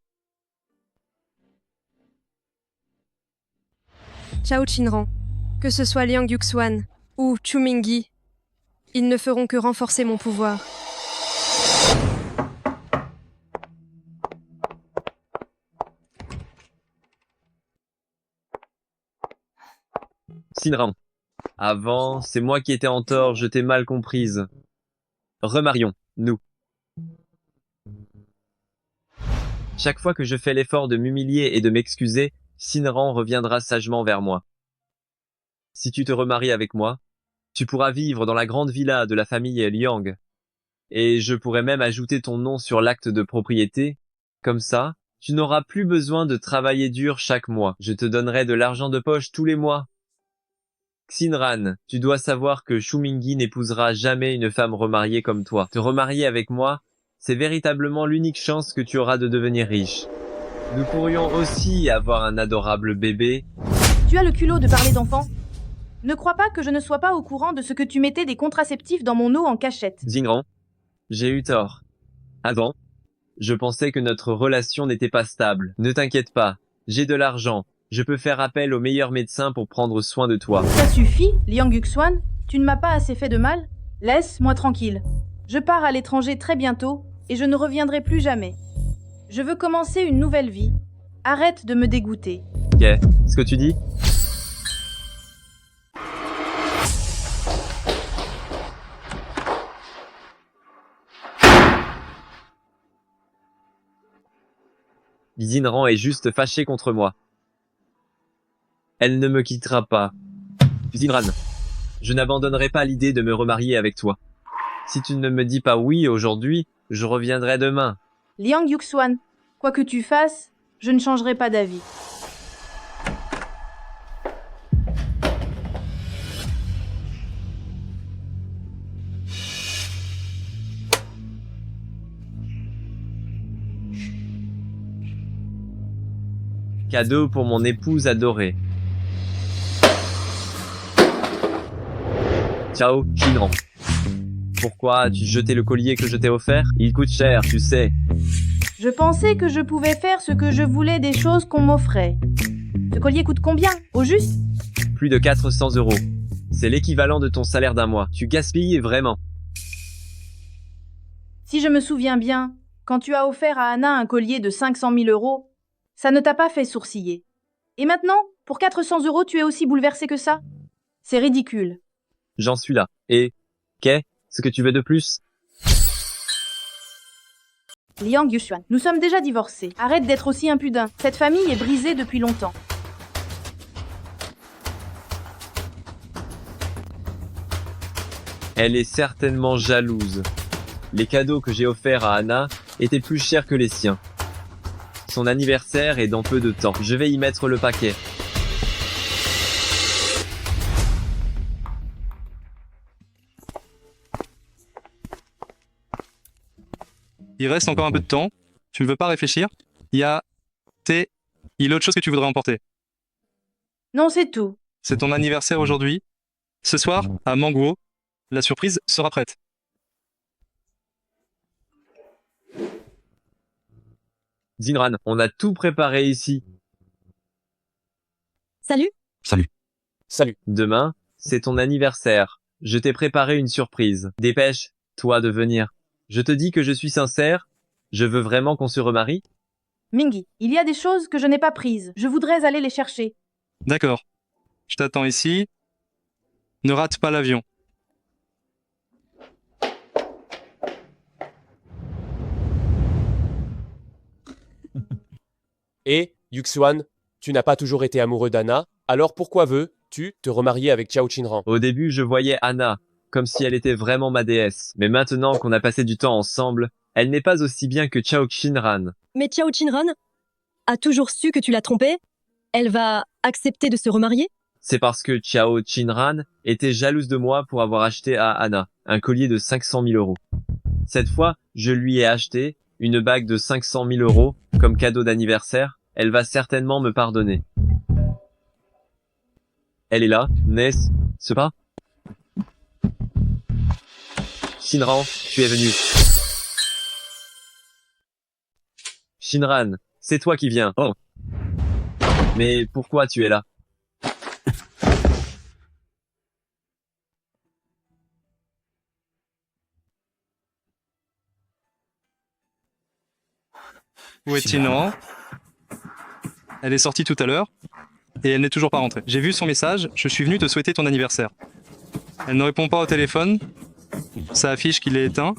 Chao Chinran, que ce soit Liang Yuxuan ou Chu Mingyi, ils ne feront que renforcer mon pouvoir. Sinran. Avant, c'est moi qui étais en tort, je t'ai mal comprise. Remarions, nous. Chaque fois que je fais l'effort de m'humilier et de m'excuser, Sinran reviendra sagement vers moi. Si tu te remaries avec moi, tu pourras vivre dans la grande villa de la famille Liang. Et je pourrais même ajouter ton nom sur l'acte de propriété. Comme ça, tu n'auras plus besoin de travailler dur chaque mois. Je te donnerai de l'argent de poche tous les mois. Xinran, tu dois savoir que Shu Mingyi n'épousera jamais une femme remariée comme toi. Te remarier avec moi, c'est véritablement l'unique chance que tu auras de devenir riche. Nous pourrions aussi avoir un adorable bébé. Tu as le culot de parler d'enfant? Ne crois pas que je ne sois pas au courant de ce que tu mettais des contraceptifs dans mon eau en cachette. Xinran, j'ai eu tort. Avant, je pensais que notre relation n'était pas stable. Ne t'inquiète pas, j'ai de l'argent. Je peux faire appel aux meilleurs médecins pour prendre soin de toi. Ça suffit, Liang Yuxuan. Tu ne m'as pas assez fait de mal? Laisse-moi tranquille. Je pars à l'étranger très bientôt et je ne reviendrai plus jamais. Je veux commencer une nouvelle vie. Arrête de me dégoûter. Qu'est-ce que tu dis? Xinran est juste fâchée contre moi. Elle ne me quittera pas. Xinran, je n'abandonnerai pas l'idée de me remarier avec toi. Si tu ne me dis pas oui aujourd'hui, je reviendrai demain. Liang Yuxuan, quoi que tu fasses, je ne changerai pas d'avis. Cadeau pour mon épouse adorée. Ciao, Shinran. Pourquoi as-tu jeté le collier que je t'ai offert? Il coûte cher, tu sais. Je pensais que je pouvais faire ce que je voulais des choses qu'on m'offrait. Ce collier coûte combien, au juste? Plus de 400 €. C'est l'équivalent de ton salaire d'un mois. Tu gaspilles vraiment. Si je me souviens bien, quand tu as offert à Anna un collier de 500 000 €, ça ne t'a pas fait sourciller. Et maintenant, pour 400 €, tu es aussi bouleversé que ça? C'est ridicule. J'en suis là. Et qu'est-ce que tu veux de plus? Liang Yuxuan, nous sommes déjà divorcés. Arrête d'être aussi impudent. Cette famille est brisée depuis longtemps. Elle est certainement jalouse. Les cadeaux que j'ai offerts à Anna étaient plus chers que les siens. Son anniversaire est dans peu de temps. Je vais y mettre le paquet. Il reste encore un peu de temps. Tu ne veux pas réfléchir? Il y a autre chose que tu voudrais emporter. Non, c'est tout. C'est ton anniversaire aujourd'hui. Ce soir, à Manguo, la surprise sera prête. Xinran, on a tout préparé ici. Salut. Salut. Salut. Demain, c'est ton anniversaire. Je t'ai préparé une surprise. Dépêche-toi de venir. Je te dis que je suis sincère. Je veux vraiment qu'on se remarie. Mingyi, il y a des choses que je n'ai pas prises. Je voudrais aller les chercher. D'accord. Je t'attends ici. Ne rate pas l'avion. Et, Yuxuan, tu n'as pas toujours été amoureux d'Anna, alors pourquoi veux-tu te remarier avec Chao Chinran? Au début, je voyais Anna comme si elle était vraiment ma déesse. Mais maintenant qu'on a passé du temps ensemble, elle n'est pas aussi bien que Chao Chinran. Mais Chao Chinran a toujours su que tu l'as trompée? Elle va accepter de se remarier? C'est parce que Chao Chinran était jalouse de moi pour avoir acheté à Anna un collier de 500 000 euros. Cette fois, je lui ai acheté une bague de 500 000 euros comme cadeau d'anniversaire. Elle va certainement me pardonner. Elle est là, n'est-ce pas? Shinran, tu es venu. Shinran, c'est toi qui viens. Oh. Mais pourquoi tu es là? Où est Shinran? Elle est sortie tout à l'heure et elle n'est toujours pas rentrée. J'ai vu son message, je suis venu te souhaiter ton anniversaire. Elle ne répond pas au téléphone, ça affiche qu'il est éteint.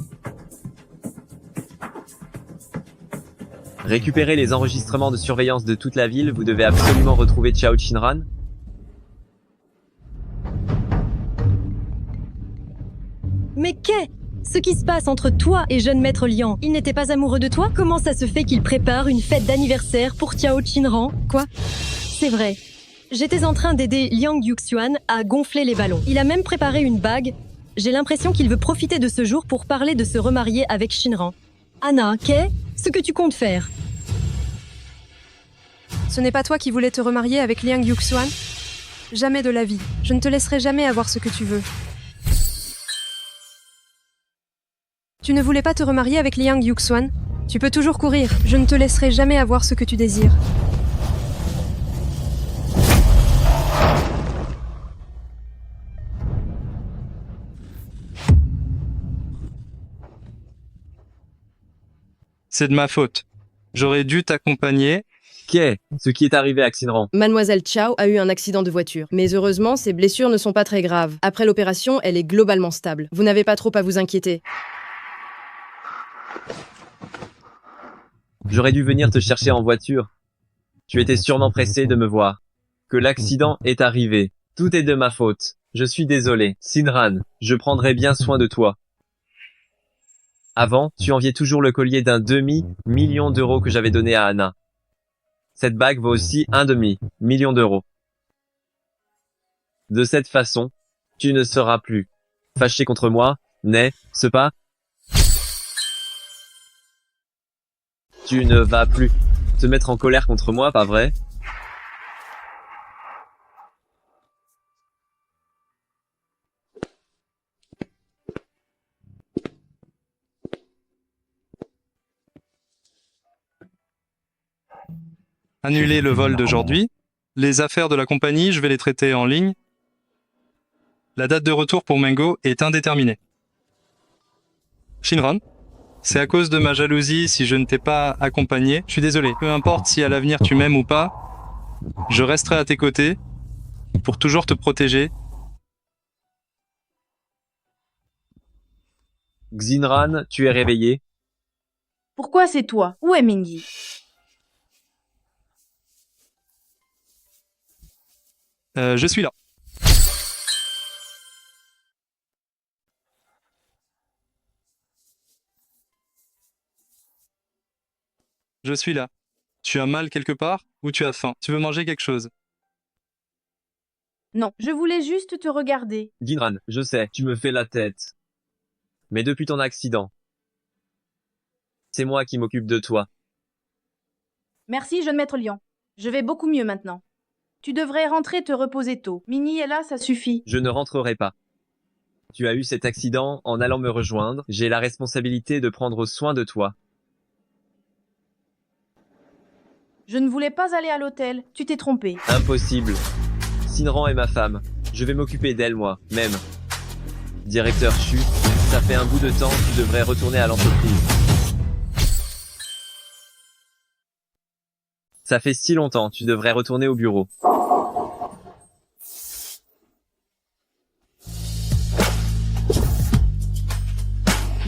Récupérez les enregistrements de surveillance de toute la ville, vous devez absolument retrouver Chao Chinran. Mais qu'est ce qui se passe entre toi et jeune maître Liang? Il n'était pas amoureux de toi? Comment ça se fait qu'il prépare une fête d'anniversaire pour Chao Chinran? Quoi? C'est vrai. J'étais en train d'aider Liang Yuxuan à gonfler les ballons. Il a même préparé une bague. J'ai l'impression qu'il veut profiter de ce jour pour parler de se remarier avec Shinran. Anna, qu'est-ce que tu comptes faire? Ce n'est pas toi qui voulais te remarier avec Liang Yuxuan? Jamais de la vie. Je ne te laisserai jamais avoir ce que tu veux. Tu ne voulais pas te remarier avec Liang Yuxuan? Tu peux toujours courir. Je ne te laisserai jamais avoir ce que tu désires. C'est de ma faute. J'aurais dû t'accompagner. Ce qui est arrivé à Xinran? Mademoiselle Chao a eu un accident de voiture, mais heureusement, ses blessures ne sont pas très graves. Après l'opération, elle est globalement stable. Vous n'avez pas trop à vous inquiéter. J'aurais dû venir te chercher en voiture. Tu étais sûrement pressé de me voir. Que l'accident est arrivé. Tout est de ma faute. Je suis désolé. Shinran, je prendrai bien soin de toi. Avant, tu enviais toujours le collier d'un demi-million d'euros que j'avais donné à Anna. Cette bague vaut aussi un demi-million d'euros. De cette façon, tu ne seras plus fâché contre moi, n'est-ce pas? Tu ne vas plus te mettre en colère contre moi, pas vrai? Annuler le vol d'aujourd'hui. Les affaires de la compagnie, je vais les traiter en ligne. La date de retour pour Mango est indéterminée. Shinran, c'est à cause de ma jalousie si je ne t'ai pas accompagné. Je suis désolé. Peu importe si à l'avenir tu m'aimes ou pas, je resterai à tes côtés pour toujours te protéger. Xinran, tu es réveillé? Pourquoi c'est toi? Où est Mingy? Je suis là. Je suis là. Tu as mal quelque part ou tu as faim? Tu veux manger quelque chose? Non, je voulais juste te regarder. Xinran, je sais, tu me fais la tête. Mais depuis ton accident, c'est moi qui m'occupe de toi. Merci, jeune maître Liang. Je vais beaucoup mieux maintenant. Tu devrais rentrer te reposer tôt. Minnie est là, ça suffit. Je ne rentrerai pas. Tu as eu cet accident en allant me rejoindre. J'ai la responsabilité de prendre soin de toi. Je ne voulais pas aller à l'hôtel. Tu t'es trompé. Impossible. Shinran est ma femme. Je vais m'occuper d'elle moi-même. Directeur Chu, ça fait un bout de temps, tu devrais retourner à l'entreprise. Ça fait si longtemps, tu devrais retourner au bureau.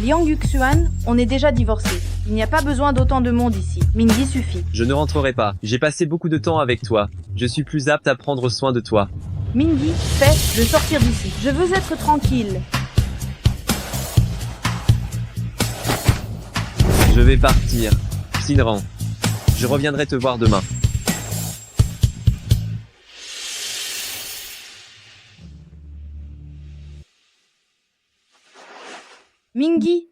Liang Yuxuan, on est déjà divorcés. Il n'y a pas besoin d'autant de monde ici. Mingi suffit. Je ne rentrerai pas. J'ai passé beaucoup de temps avec toi. Je suis plus apte à prendre soin de toi. Mingi, fais de sortir d'ici. Je veux être tranquille. Je vais partir. Shinran. Je reviendrai te voir demain. Mingi,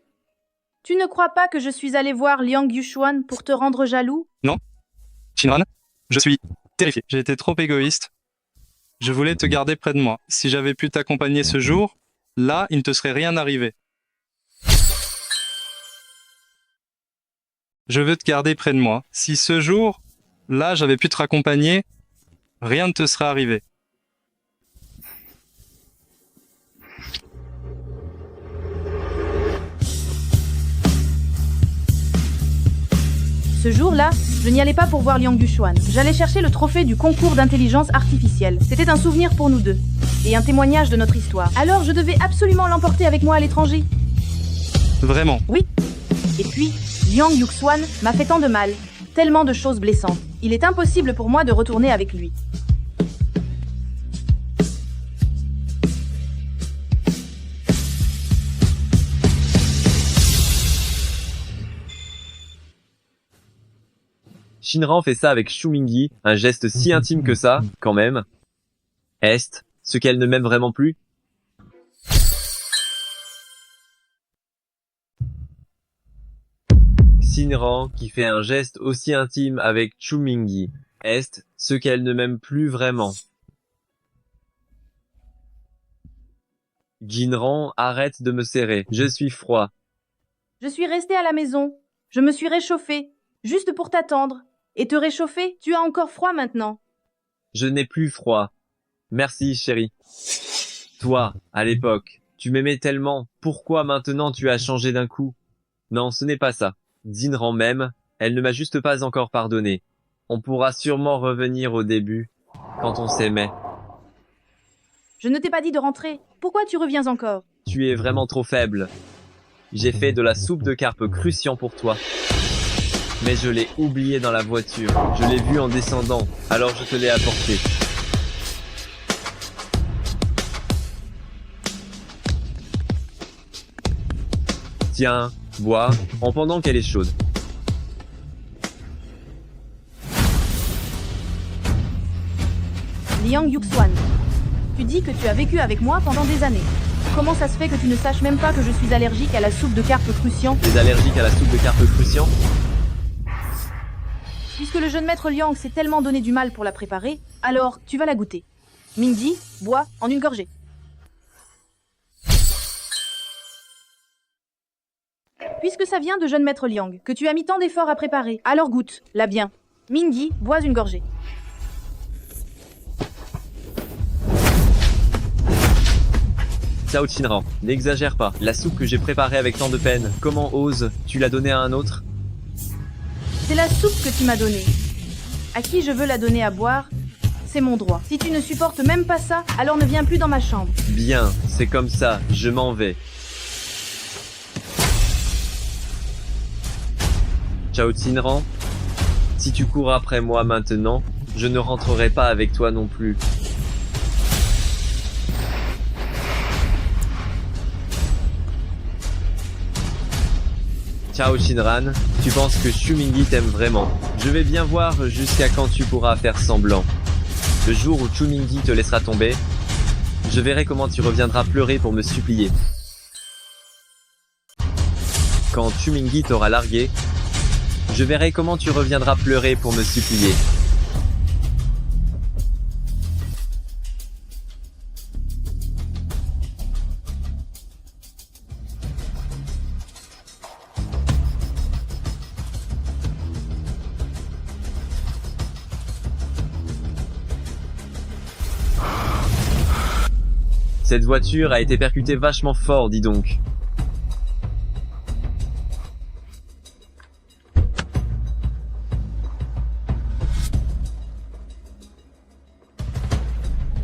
tu ne crois pas que je suis allé voir Liang Yuxuan pour te rendre jaloux? Non. Shinran, je suis terrifié. J'ai été trop égoïste. Je voulais te garder près de moi. Si j'avais pu t'accompagner ce jour, là, il ne te serait rien arrivé. Je veux te garder près de moi. Si ce jour, là, j'avais pu te raccompagner, rien ne te serait arrivé. Ce jour-là, je n'y allais pas pour voir Liang Yuxuan. J'allais chercher le trophée du concours d'intelligence artificielle. C'était un souvenir pour nous deux. Et un témoignage de notre histoire. Alors je devais absolument l'emporter avec moi à l'étranger. Vraiment? Oui. Et puis, Liang Yuxuan m'a fait tant de mal. Tellement de choses blessantes. Il est impossible pour moi de retourner avec lui. Shinran fait ça avec Shu Mingi, un geste si intime que ça, quand même. Est ce qu'elle ne m'aime vraiment plus? Shinran qui fait un geste aussi intime avec Shu Mingi. Est ce qu'elle ne m'aime plus vraiment? Shinran, arrête de me serrer. Je suis froid. Je suis restée à la maison. Je me suis réchauffée. Juste pour t'attendre. Et te réchauffer? Tu as encore froid maintenant. Je n'ai plus froid. Merci, chérie. Toi, à l'époque, tu m'aimais tellement. Pourquoi maintenant tu as changé d'un coup? Non, ce n'est pas ça. Shinran m'aime. Elle ne m'a juste pas encore pardonné. On pourra sûrement revenir au début, quand on s'aimait. Je ne t'ai pas dit de rentrer. Pourquoi tu reviens encore? Tu es vraiment trop faible. J'ai fait de la soupe de carpe crucian pour toi. Mais je l'ai oublié dans la voiture. Je l'ai vu en descendant, alors je te l'ai apporté. Tiens, bois, en pendant qu'elle est chaude. Liang Yuxuan, tu dis que tu as vécu avec moi pendant des années. Comment ça se fait que tu ne saches même pas que je suis allergique à la soupe de carpe crucian? Tu es allergique à la soupe de carpe crucian? Puisque le jeune maître Liang s'est tellement donné du mal pour la préparer, alors tu vas la goûter. Mingi, bois en une gorgée. Puisque ça vient de jeune maître Liang, que tu as mis tant d'efforts à préparer, alors goûte-la bien. Mingi, bois une gorgée. Ciao Shinran, n'exagère pas. La soupe que j'ai préparée avec tant de peine, comment oses-tu la donner à un autre? C'est la soupe que tu m'as donnée. À qui je veux la donner à boire, c'est mon droit. Si tu ne supportes même pas ça, alors ne viens plus dans ma chambre. Bien, c'est comme ça, je m'en vais. Ciao Shinran. Si tu cours après moi maintenant, je ne rentrerai pas avec toi non plus. Ciao Shinran, tu penses que Shu Mingi t'aime vraiment? Je vais bien voir jusqu'à quand tu pourras faire semblant. Le jour où Shu Mingi te laissera tomber, je verrai comment tu reviendras pleurer pour me supplier. Quand Shu Mingi t'aura largué, je verrai comment tu reviendras pleurer pour me supplier. Cette voiture a été percutée vachement fort, dis donc.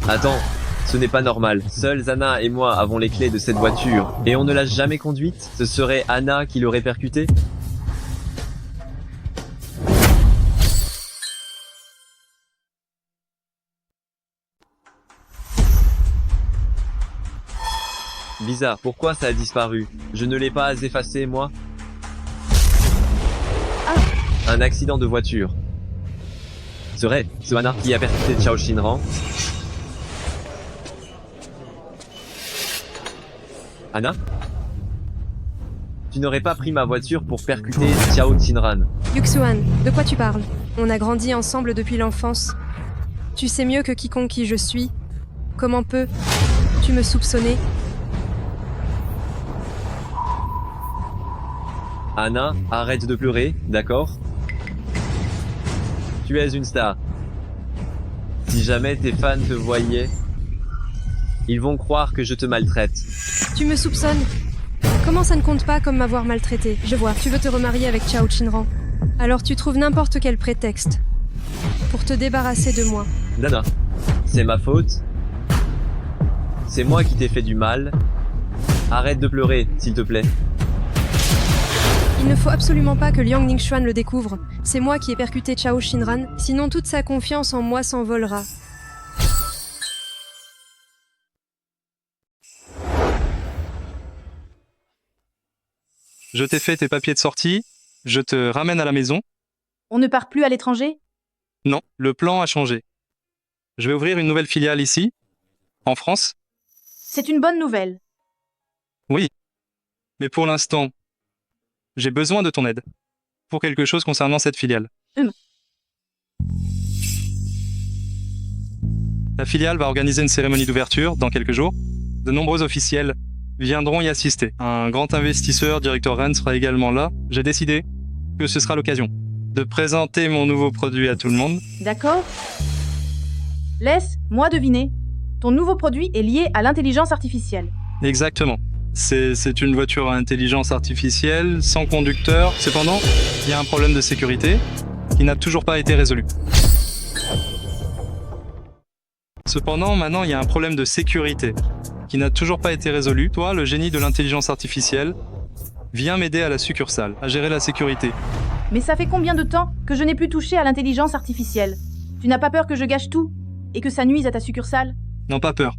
Attends, Ce n'est pas normal. Seuls Anna et moi avons les clés de cette voiture. Et on ne l'a jamais conduite. Ce serait Anna qui l'aurait percutée? Bizarre, pourquoi ça a disparu? Je ne l'ai pas effacé, moi? Un accident de voiture. Serait ce Anna qui a percuté Chao Shinran? Anna? Tu n'aurais pas pris ma voiture pour percuter Chao Shinran? Yuxuan, de quoi tu parles? On a grandi ensemble depuis l'enfance. Tu sais mieux que quiconque qui je suis. Comment peux-tu me soupçonner? Anna, arrête de pleurer, d'accord? Tu es une star. Si jamais tes fans te voyaient, ils vont croire que je te maltraite. Tu me soupçonnes? Comment ça ne compte pas comme m'avoir maltraité? Je vois, tu veux te remarier avec Chao Shinran. Alors tu trouves n'importe quel prétexte pour te débarrasser de moi. Nana, c'est ma faute. C'est moi qui t'ai fait du mal. Arrête de pleurer, s'il te plaît. Il ne faut absolument pas que Liang Ningxuan le découvre. C'est moi qui ai percuté Chao Shinran, sinon toute sa confiance en moi s'envolera. Je t'ai fait tes papiers de sortie, je te ramène à la maison. On ne part plus à l'étranger? Non, le plan a changé. Je vais ouvrir une nouvelle filiale ici, en France. C'est une bonne nouvelle. Oui, mais pour l'instant, j'ai besoin de ton aide pour quelque chose concernant cette filiale. La filiale va organiser une cérémonie d'ouverture dans quelques jours. De nombreux officiels viendront y assister. Un grand investisseur, directeur Ren, sera également là. J'ai décidé que ce sera l'occasion de présenter mon nouveau produit à tout le monde. D'accord. Laisse-moi deviner. Ton nouveau produit est lié à l'intelligence artificielle. Exactement. C'est une voiture à intelligence artificielle, sans conducteur. Cependant, il y a un problème de sécurité qui n'a toujours pas été résolu. Cependant, maintenant, il y a un problème de sécurité qui n'a toujours pas été résolu. Toi, le génie de l'intelligence artificielle, viens m'aider à la succursale, à gérer la sécurité. Mais ça fait combien de temps que je n'ai plus touché à l'intelligence artificielle? Tu n'as pas peur que je gâche tout et que ça nuise à ta succursale? Non, pas peur.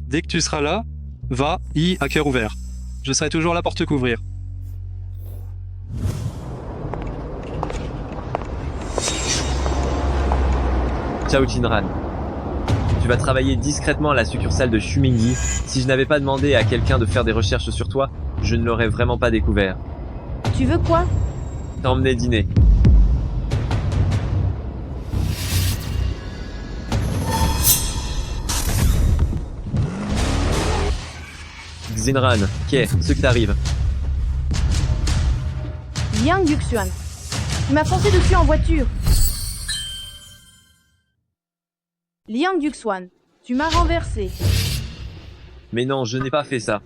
Dès que tu seras là, va, à cœur ouvert. Je serai toujours là pour te couvrir. Chao Shinran. Tu vas travailler discrètement à la succursale de Shumingyi. Si je n'avais pas demandé à quelqu'un de faire des recherches sur toi, je ne l'aurais vraiment pas découvert. Tu veux quoi? T'emmener dîner. Xinran, qu'est ce que t'arrive? Liang Yuxuan. Tu m'as foncé dessus en voiture. Liang Yuxuan, tu m'as renversé. Mais non, je n'ai pas fait ça.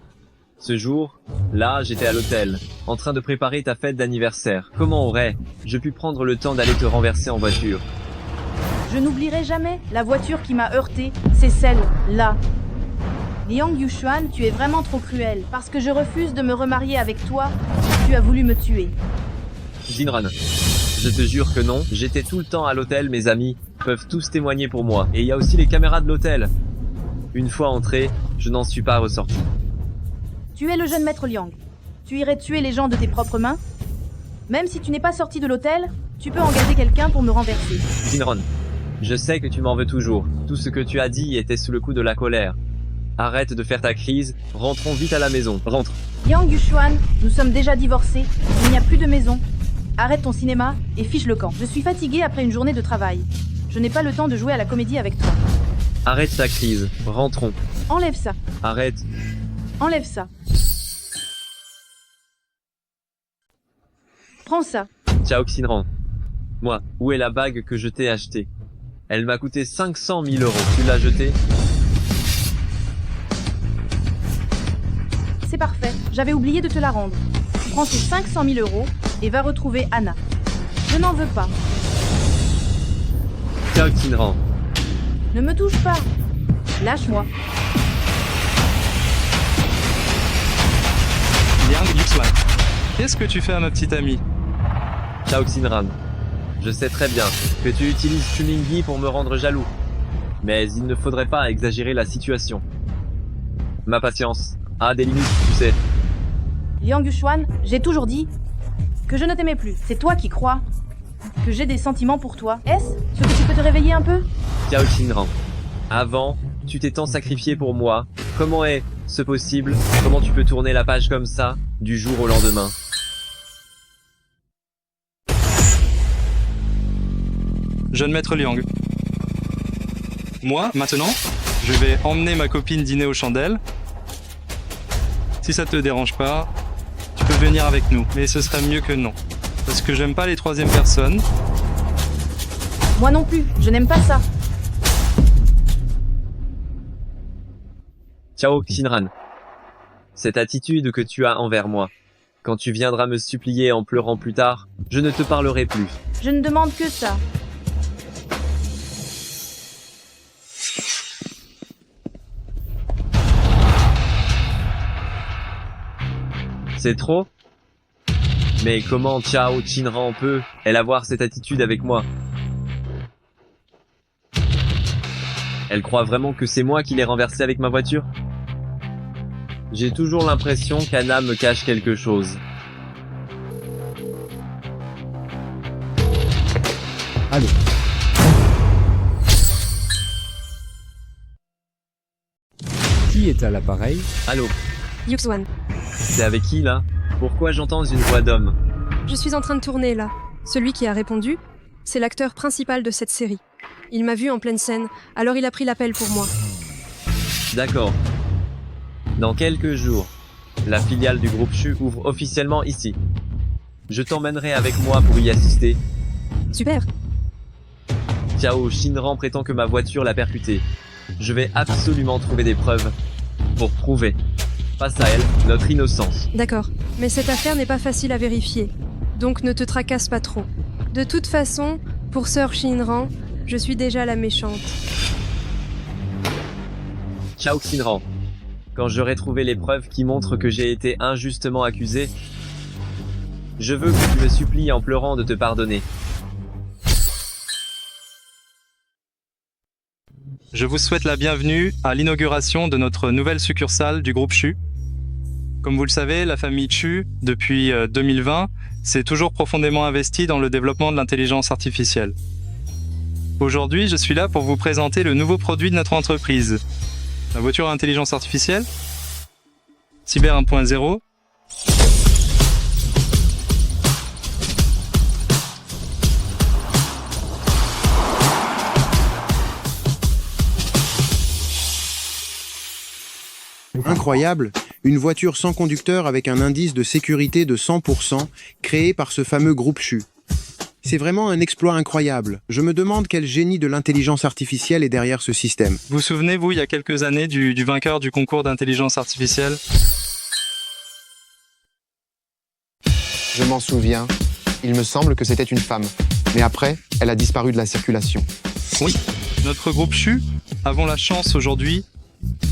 Ce jour, là, j'étais à l'hôtel, en train de préparer ta fête d'anniversaire. Comment aurais-je pu prendre le temps d'aller te renverser en voiture? Je n'oublierai jamais la voiture qui m'a heurté, c'est celle-là. Liang Yuxuan, tu es vraiment trop cruel. Parce que je refuse de me remarier avec toi, tu as voulu me tuer. Xinran, je te jure que non, j'étais tout le temps à l'hôtel, mes amis peuvent tous témoigner pour moi. Et il y a aussi les caméras de l'hôtel. Une fois entré, je n'en suis pas ressorti. Tu es le jeune maître Liang. Tu irais tuer les gens de tes propres mains? Même si tu n'es pas sorti de l'hôtel, tu peux engager quelqu'un pour me renverser. Xinran, je sais que tu m'en veux toujours. Tout ce que tu as dit était sous le coup de la colère. Arrête de faire ta crise, rentrons vite à la maison, rentre. Liang Yuxuan, nous sommes déjà divorcés, il n'y a plus de maison. Arrête ton cinéma et fiche le camp. Je suis fatiguée après une journée de travail. Je n'ai pas le temps de jouer à la comédie avec toi. Arrête ta crise, rentrons. Enlève ça. Arrête. Enlève ça. Prends ça. Chao Xinran. Moi, où est la bague que je t'ai achetée? Elle m'a coûté 500 000 €. Tu l'as jetée? C'est parfait, j'avais oublié de te la rendre. Tu prends ces 500 000 € et va retrouver Anna. Je n'en veux pas. Chao Xinran. Ne me touche pas. Lâche-moi. Liang Yuxuan. Qu'est-ce que tu fais à ma petite amie? Chao Xinran. Je sais très bien que tu utilises Chuningyi pour me rendre jaloux. Mais il ne faudrait pas exagérer la situation. Ma patience a des limites, tu sais. Liang Yuxuan, j'ai toujours dit que je ne t'aimais plus. C'est toi qui crois que j'ai des sentiments pour toi. Est-ce ce que tu peux te réveiller un peu? Chao Xinran. Avant, tu t'es tant sacrifié pour moi. Comment est ce possible? Comment tu peux tourner la page comme ça, du jour au lendemain? Jeune maître Liang. Moi, maintenant, je vais emmener ma copine dîner aux chandelles. Si ça te dérange pas, tu peux venir avec nous. Mais ce serait mieux que non. Parce que j'aime pas les troisièmes personnes. Moi non plus, je n'aime pas ça. Chao Xinran. Cette attitude que tu as envers moi, quand tu viendras me supplier en pleurant plus tard, je ne te parlerai plus. Je ne demande que ça. C'est trop? Mais comment Chao Xinran peut-elle avoir cette attitude avec moi? Elle croit vraiment que c'est moi qui l'ai renversée avec ma voiture? J'ai toujours l'impression qu'Anna me cache quelque chose. Allô. Qui est à l'appareil? Allô? Yuxuan. C'est avec qui là? Pourquoi j'entends une voix d'homme? Je suis en train de tourner là. Celui qui a répondu, c'est l'acteur principal de cette série. Il m'a vu en pleine scène, alors il a pris l'appel pour moi. D'accord. Dans quelques jours, la filiale du groupe CHU ouvre officiellement ici. Je t'emmènerai avec moi pour y assister. Super. Chao Xinran prétend que ma voiture l'a percuté. Je vais absolument trouver des preuves pour prouver, face à elle, notre innocence. D'accord, mais cette affaire n'est pas facile à vérifier, donc ne te tracasse pas trop. De toute façon, pour Sœur Xinran, je suis déjà la méchante. Chao Xinran. Quand j'aurai trouvé les preuves qui montrent que j'ai été injustement accusé, je veux que tu me supplies en pleurant de te pardonner. Je vous souhaite la bienvenue à l'inauguration de notre nouvelle succursale du groupe CHU. Comme vous le savez, la famille CHU, depuis 2020, s'est toujours profondément investie dans le développement de l'intelligence artificielle. Aujourd'hui, je suis là pour vous présenter le nouveau produit de notre entreprise. La voiture à intelligence artificielle, Cyber 1.0, Incroyable, une voiture sans conducteur avec un indice de sécurité de 100% créé par ce fameux groupe CHU. C'est vraiment un exploit incroyable. Je me demande quel génie de l'intelligence artificielle est derrière ce système. Vous souvenez-vous, il y a quelques années, du vainqueur du concours d'intelligence artificielle? Je m'en souviens. Il me semble que c'était une femme. Mais après, elle a disparu de la circulation. Oui, notre groupe CHU avons la chance aujourd'hui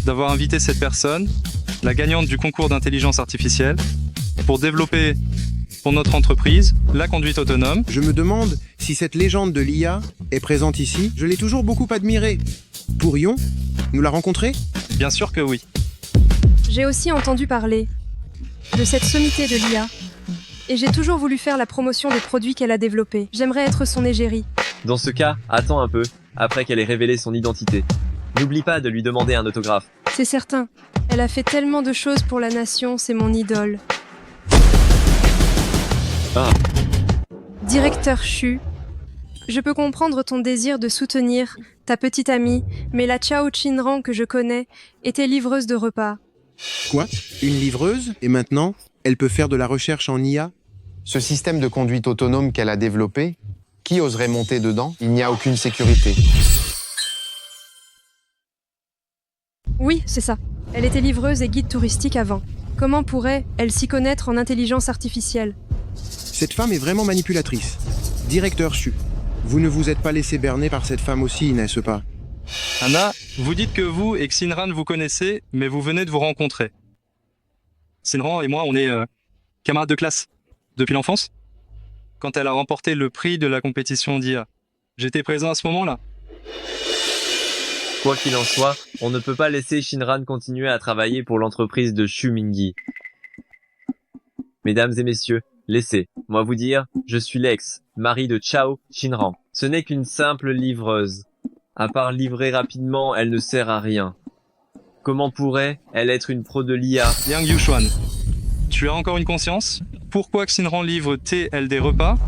d'avoir invité cette personne, la gagnante du concours d'intelligence artificielle, pour développer pour notre entreprise la conduite autonome. Je me demande si cette légende de l'IA est présente ici. Je l'ai toujours beaucoup admirée. Pourrions nous la rencontrer? Bien sûr que oui. J'ai aussi entendu parler de cette sommité de l'IA. Et j'ai toujours voulu faire la promotion des produits qu'elle a développés. J'aimerais être son égérie. Dans ce cas, attends un peu, après qu'elle ait révélé son identité. N'oublie pas de lui demander un autographe. C'est certain. Elle a fait tellement de choses pour la nation, c'est mon idole. Ah. Directeur CHU, je peux comprendre ton désir de soutenir ta petite amie, mais la Chao Xinran que je connais était livreuse de repas. Quoi? Une livreuse? Et maintenant, elle peut faire de la recherche en IA? Ce système de conduite autonome qu'elle a développé, qui oserait monter dedans? Il n'y a aucune sécurité. Oui, c'est ça. Elle était livreuse et guide touristique avant. Comment pourrait-elle s'y connaître en intelligence artificielle? Cette femme est vraiment manipulatrice. Directeur CHU, vous ne vous êtes pas laissé berner par cette femme aussi, n'est-ce pas? Anna Vous dites que vous et Xinran vous connaissez, mais vous venez de vous rencontrer. Xinran et moi, on est camarades de classe depuis l'enfance. Quand elle a remporté le prix de la compétition d'IA, j'étais présent à ce moment-là. Quoi qu'il en soit, on ne peut pas laisser Shinran continuer à travailler pour l'entreprise de Shu Mingyi. Mesdames et messieurs, laissez-moi vous dire, je suis l'ex, mari de Chao Shinran. Ce n'est qu'une simple livreuse. À part livrer rapidement, elle ne sert à rien. Comment pourrait-elle être une pro de l'IA? Liang Yuxuan, tu as encore une conscience? Pourquoi Xinran livre T, elle des repas,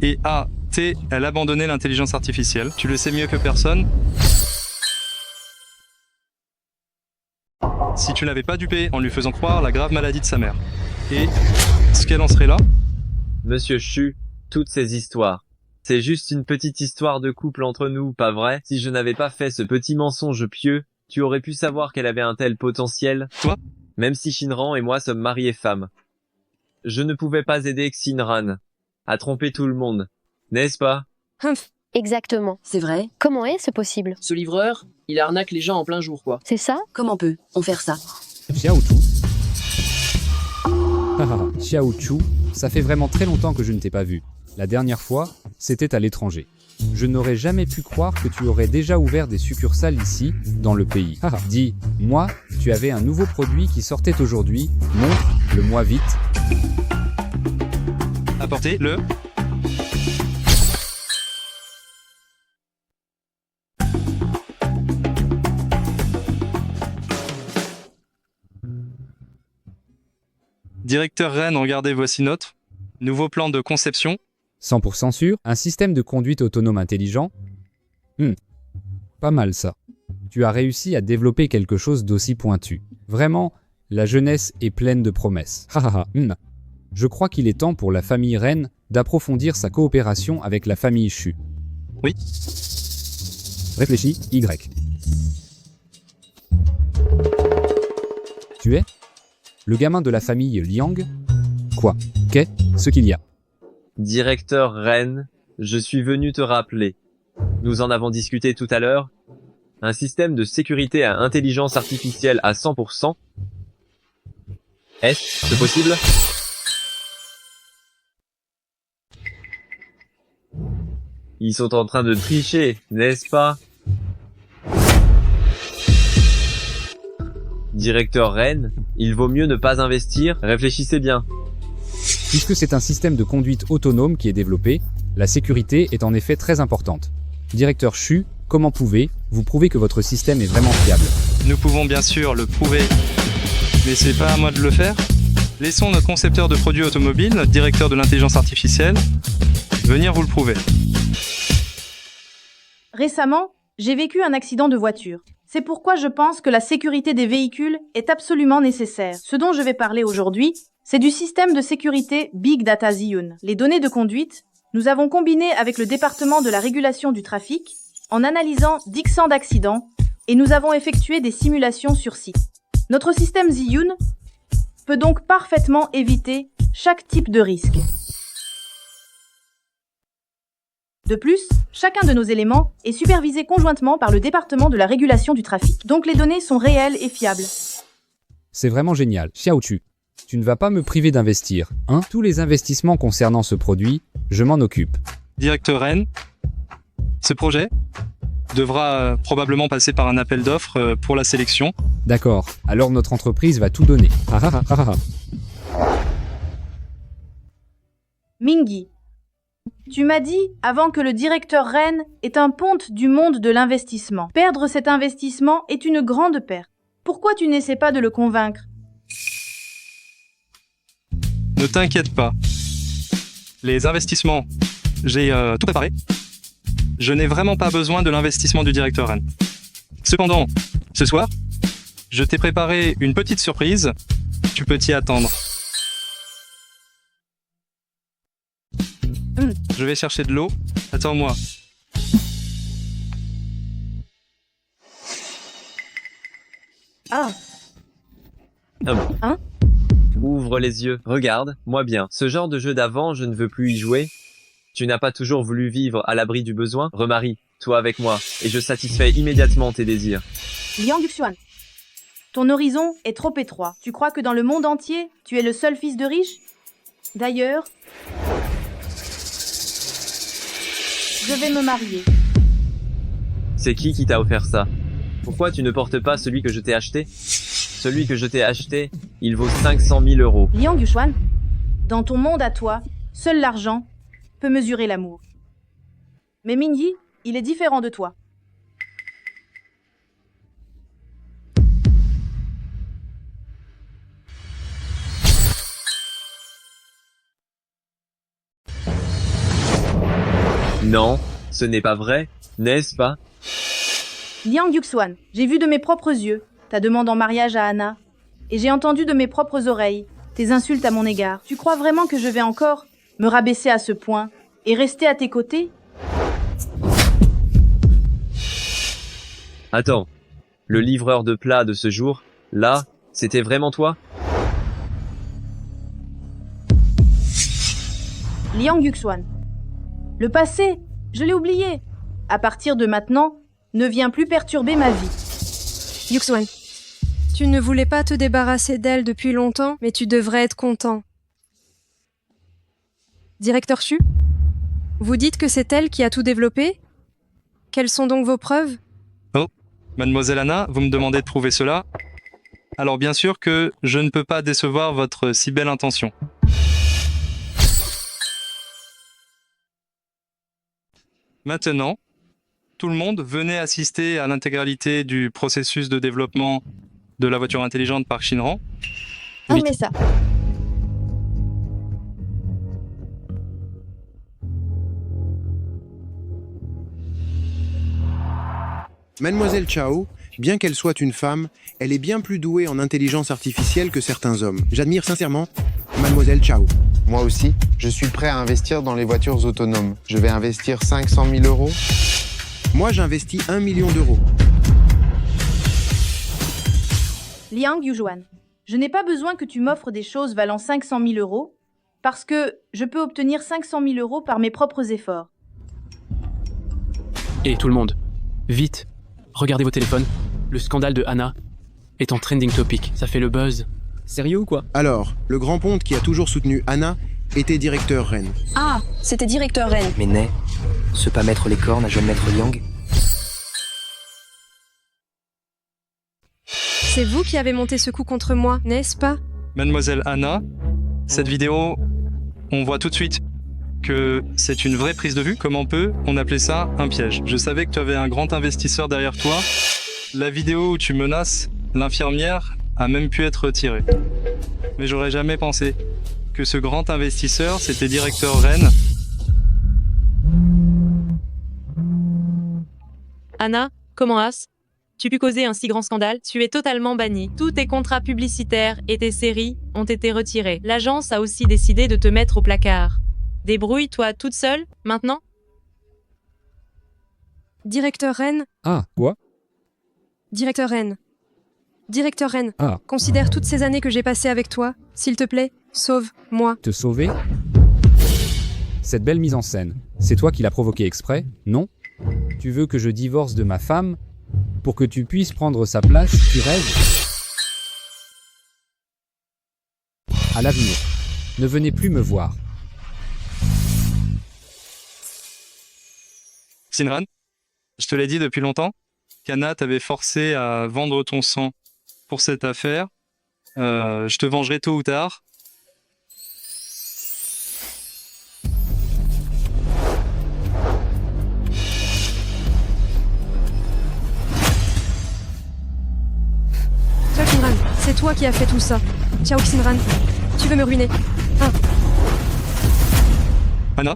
et A, T, elle abandonnait l'intelligence artificielle? Tu le sais mieux que personne. Si tu l'avais pas dupé en lui faisant croire la grave maladie de sa mère. Et ce qu'elle en serait là? Monsieur Shu, toutes ces histoires. C'est juste une petite histoire de couple entre nous, pas vrai? Si je n'avais pas fait ce petit mensonge pieux, tu aurais pu savoir qu'elle avait un tel potentiel? Toi? Même si Shinran et moi sommes mariés femmes. Je ne pouvais pas aider Xinran à tromper tout le monde, n'est-ce pas? Exactement. C'est vrai. Comment est-ce possible? Ce livreur, il arnaque les gens en plein jour, quoi. C'est ça? Comment peut-on faire ça? Xiao Chu. Haha, Xiao Chu, ça fait vraiment très longtemps que je ne t'ai pas vu. La dernière fois, c'était à l'étranger. Je n'aurais jamais pu croire que tu aurais déjà ouvert des succursales ici, dans le pays. Haha, dis, moi, tu avais un nouveau produit qui sortait aujourd'hui. Montre-le-moi vite. Apportez-le. Directeur Rennes, regardez, voici notre nouveau plan de conception. 100% sûr, un système de conduite autonome intelligent. Pas mal ça. Tu as réussi à développer quelque chose d'aussi pointu. Vraiment, la jeunesse est pleine de promesses. Je crois qu'il est temps pour la famille Rennes d'approfondir sa coopération avec la famille Shu. Oui. Réfléchis, Y. Tu es le gamin de la famille Liang? Quoi? Qu'est-ce qu'il y a? Directeur Rennes, je suis venu te rappeler. Nous en avons discuté tout à l'heure. Un système de sécurité à intelligence artificielle à 100%. Est-ce possible? Ils sont en train de tricher, n'est-ce pas? Directeur Rennes, il vaut mieux ne pas investir, réfléchissez bien. Puisque c'est un système de conduite autonome qui est développé, la sécurité est en effet très importante. Directeur Shu, comment pouvez-vous prouver que votre système est vraiment fiable? Nous pouvons bien sûr le prouver, mais c'est pas à moi de le faire. Laissons notre concepteur de produits automobiles, notre directeur de l'intelligence artificielle, venir vous le prouver. Récemment, j'ai vécu un accident de voiture. C'est pourquoi je pense que la sécurité des véhicules est absolument nécessaire. Ce dont je vais parler aujourd'hui, c'est du système de sécurité Big Data Ziyun. Les données de conduite, nous avons combiné avec le département de la régulation du trafic en analysant 10 ans d'accidents et nous avons effectué des simulations sur site. Notre système Ziyun peut donc parfaitement éviter chaque type de risque. De plus, chacun de nos éléments est supervisé conjointement par le département de la régulation du trafic. Donc les données sont réelles et fiables. C'est vraiment génial. Xiao Chu, tu ne vas pas me priver d'investir, hein? Tous les investissements concernant ce produit, je m'en occupe. Directeur Rennes, ce projet devra probablement passer par un appel d'offres pour la sélection. D'accord, alors notre entreprise va tout donner. Mingyi, tu m'as dit avant que le directeur Rennes est un ponte du monde de l'investissement. Perdre cet investissement est une grande perte. Pourquoi tu n'essaies pas de le convaincre? Ne t'inquiète pas. Les investissements, j'ai tout préparé. Je n'ai vraiment pas besoin de l'investissement du directeur Rennes. Cependant, ce soir, je t'ai préparé une petite surprise. Tu peux t'y attendre. Je vais chercher de l'eau. Attends-moi. Ah. Hein? Ouvre les yeux, regarde, moi bien. Ce genre de jeu d'avant, je ne veux plus y jouer. Tu n'as pas toujours voulu vivre à l'abri du besoin? Remarie, toi avec moi, et je satisfais immédiatement tes désirs. Liang Yuxuan, ton horizon est trop étroit. Tu crois que dans le monde entier, tu es le seul fils de riche? D'ailleurs, je vais me marier. C'est qui t'a offert ça? Pourquoi tu ne portes pas celui que je t'ai acheté? Celui que je t'ai acheté, il vaut 500 000 euros. Liang Yuxuan, dans ton monde à toi, seul l'argent peut mesurer l'amour. Mais Minyi, il est différent de toi. Non, ce n'est pas vrai, n'est-ce pas? Liang Yuxuan, j'ai vu de mes propres yeux ta demande en mariage à Anna, et j'ai entendu de mes propres oreilles tes insultes à mon égard. Tu crois vraiment que je vais encore me rabaisser à ce point et rester à tes côtés? Attends, le livreur de plats de ce jour, là, c'était vraiment toi? Liang Yuxuan, le passé, je l'ai oublié. À partir de maintenant, ne viens plus perturber ma vie. Yuxuan, tu ne voulais pas te débarrasser d'elle depuis longtemps, mais tu devrais être content. Directeur Chu, vous dites que c'est elle qui a tout développé? Quelles sont donc vos preuves? Oh, mademoiselle Anna, vous me demandez de prouver cela? Alors bien sûr que je ne peux pas décevoir votre si belle intention. Maintenant, tout le monde, venez assister à l'intégralité du processus de développement de la voiture intelligente par Shinran. Mais ça. Mademoiselle Chao, bien qu'elle soit une femme, elle est bien plus douée en intelligence artificielle que certains hommes. J'admire sincèrement Mademoiselle Chao. Moi aussi, je suis prêt à investir dans les voitures autonomes. Je vais investir 500 000 euros. Moi, j'investis 1 million d'euros. Liang Yuxuan, je n'ai pas besoin que tu m'offres des choses valant 500 000 euros, parce que je peux obtenir 500 000 euros par mes propres efforts. Et tout le monde, vite, regardez vos téléphones. Le scandale de Anna est en trending topic. Ça fait le buzz. Sérieux ou quoi? Alors, le grand ponte qui a toujours soutenu Anna était directeur Rennes. Ah, c'était directeur Rennes. Mais n'est ce pas mettre les cornes à jeune maître Liang? C'est vous qui avez monté ce coup contre moi, n'est-ce pas? Mademoiselle Anna, cette vidéo, on voit tout de suite que c'est une vraie prise de vue. Comment on appelait ça un piège? Je savais que tu avais un grand investisseur derrière toi. La vidéo où tu menaces l'infirmière a même pu être retirée. Mais j'aurais jamais pensé que ce grand investisseur, c'était directeur Rennes. Anna, comment as tu pu causer un si grand scandale? Tu es totalement bannie. Tous tes contrats publicitaires et tes séries ont été retirés. L'agence a aussi décidé de te mettre au placard. Débrouille-toi toute seule, maintenant? Directeur Rennes. Ah, quoi? Directeur Rennes. Directeur Rennes. Ah. Considère toutes ces années que j'ai passées avec toi. S'il te plaît, sauve-moi. Te sauver? Cette belle mise en scène, c'est toi qui l'as provoquée exprès, non? Tu veux que je divorce de ma femme pour que tu puisses prendre sa place? Tu rêves? À l'avenir, ne venez plus me voir. Shinran, je te l'ai dit depuis longtemps, qu'Anna t'avait forcé à vendre ton sang pour cette affaire. Je te vengerai tôt ou tard. Ciao Xinran, c'est toi qui as fait tout ça. Ciao Xinran, tu veux me ruiner? Ah. Anna,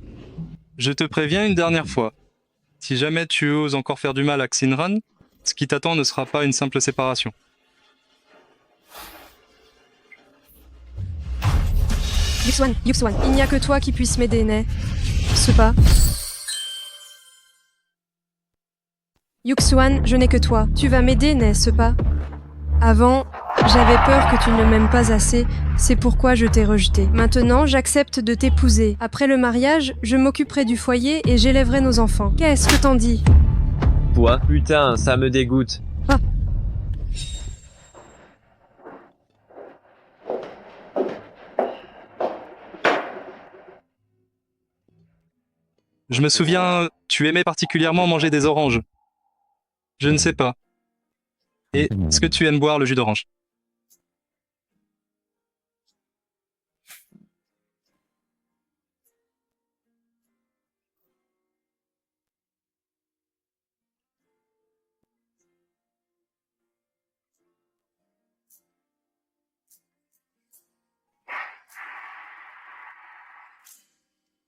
je te préviens une dernière fois. Si jamais tu oses encore faire du mal à Xinran, ce qui t'attend ne sera pas une simple séparation. Yuxuan, il n'y a que toi qui puisse m'aider, n'est-ce pas? Yuxuan, je n'ai que toi. Tu vas m'aider, n'est-ce pas? Avant, j'avais peur que tu ne m'aimes pas assez, c'est pourquoi je t'ai rejeté. Maintenant, j'accepte de t'épouser. Après le mariage, je m'occuperai du foyer et j'élèverai nos enfants. Qu'est-ce que t'en dis? poids. Putain, ça me dégoûte. Je me souviens, tu aimais particulièrement manger des oranges. Je ne sais pas. Et est-ce que tu aimes boire le jus d'orange?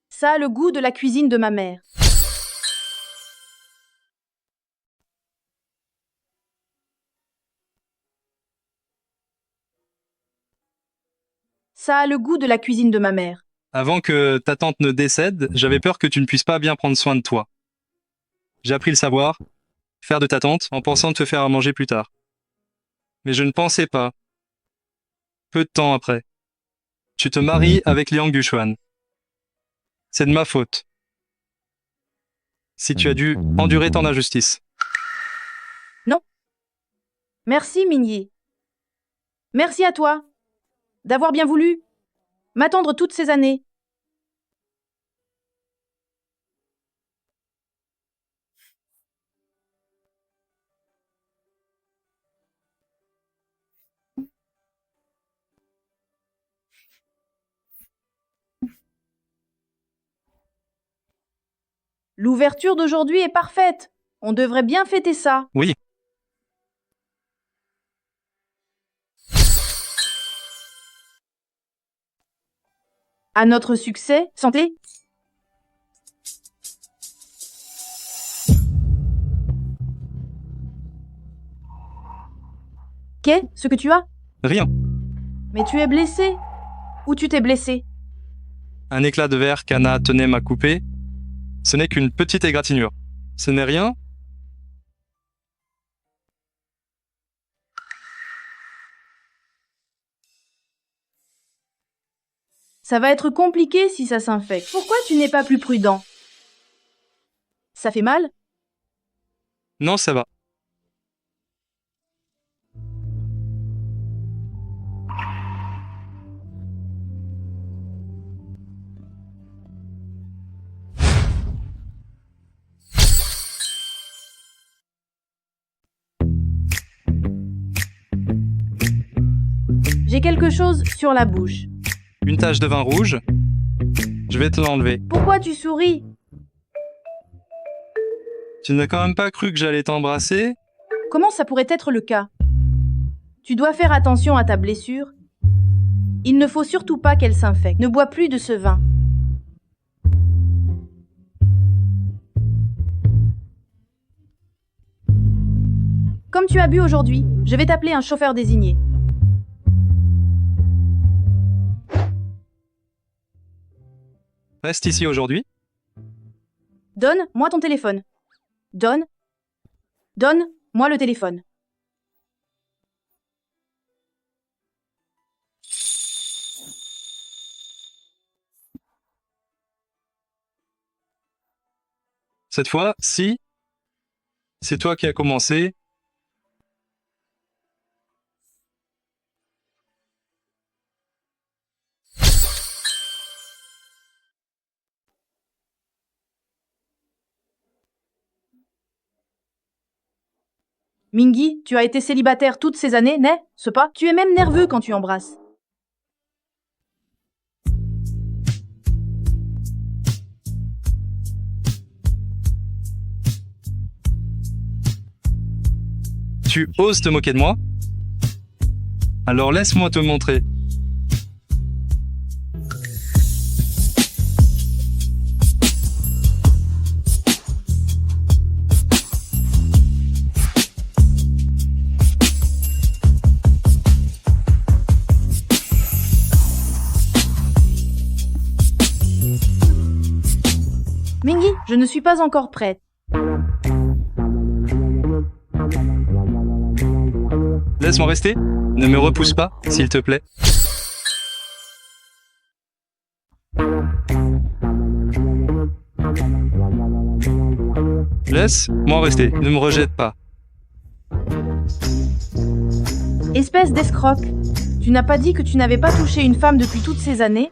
Ça a le goût de la cuisine de ma mère. Ça a le goût de la cuisine de ma mère. Avant que ta tante ne décède, j'avais peur que tu ne puisses pas bien prendre soin de toi. J'ai appris le savoir, faire de ta tante, en pensant te faire à manger plus tard. Mais je ne pensais pas. Peu de temps après, tu te maries avec Liang Yuxuan. C'est de ma faute. Si tu as dû endurer tant d'injustice. Non. Merci, Mingyi. Merci à toi d'avoir bien voulu m'attendre toutes ces années. L'ouverture d'aujourd'hui est parfaite. On devrait bien fêter ça. Oui. À notre succès, santé. Qu'est-ce que tu as? Rien. Mais tu es blessé. Où tu t'es blessé? Un éclat de verre qu'Anna tenait m'a coupé. Ce n'est qu'une petite égratignure. Ce n'est rien. Ça va être compliqué si ça s'infecte. Pourquoi tu n'es pas plus prudent? Ça fait mal? Non, ça va. J'ai quelque chose sur la bouche. Une tache de vin rouge. Je vais te l'enlever. Pourquoi tu souris? Tu n'as quand même pas cru que j'allais t'embrasser? Comment ça pourrait être le cas? Tu dois faire attention à ta blessure. Il ne faut surtout pas qu'elle s'infecte. Ne bois plus de ce vin. Comme tu as bu aujourd'hui, je vais t'appeler un chauffeur désigné. Reste ici aujourd'hui. Donne-moi ton téléphone. Donne-moi le téléphone. Cette fois, si c'est toi qui as commencé, Mingyi, tu as été célibataire toutes ces années, n'est-ce pas? Tu es même nerveux quand tu embrasses. tu oses te moquer de moi? Alors laisse-moi te montrer. Mingyi, je ne suis pas encore prête. Laisse-moi rester. Ne me repousse pas, s'il te plaît. Laisse-moi rester, ne me rejette pas. Espèce d'escroc. Tu n'as pas dit que tu n'avais pas touché une femme depuis toutes ces années?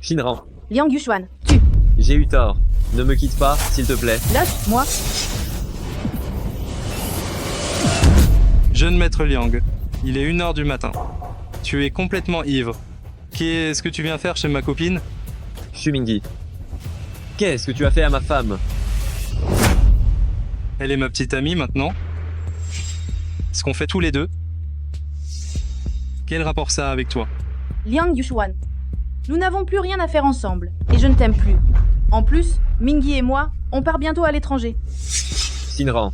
Shinran, Liang Yuxuan, tu. j'ai eu tort. Ne me quitte pas, s'il te plaît. Lâche-moi. Jeune maître Liang, il est 1h du matin. Tu es complètement ivre. Qu'est-ce que tu viens faire chez ma copine? Shumingi. Qu'est-ce que tu as fait à ma femme? Elle est ma petite amie maintenant. Ce qu'on fait tous les deux. Quel rapport ça a avec toi? Liang Yuxuan. Nous n'avons plus rien à faire ensemble, et je ne t'aime plus. En plus, Mingi et moi, on part bientôt à l'étranger. Shinran,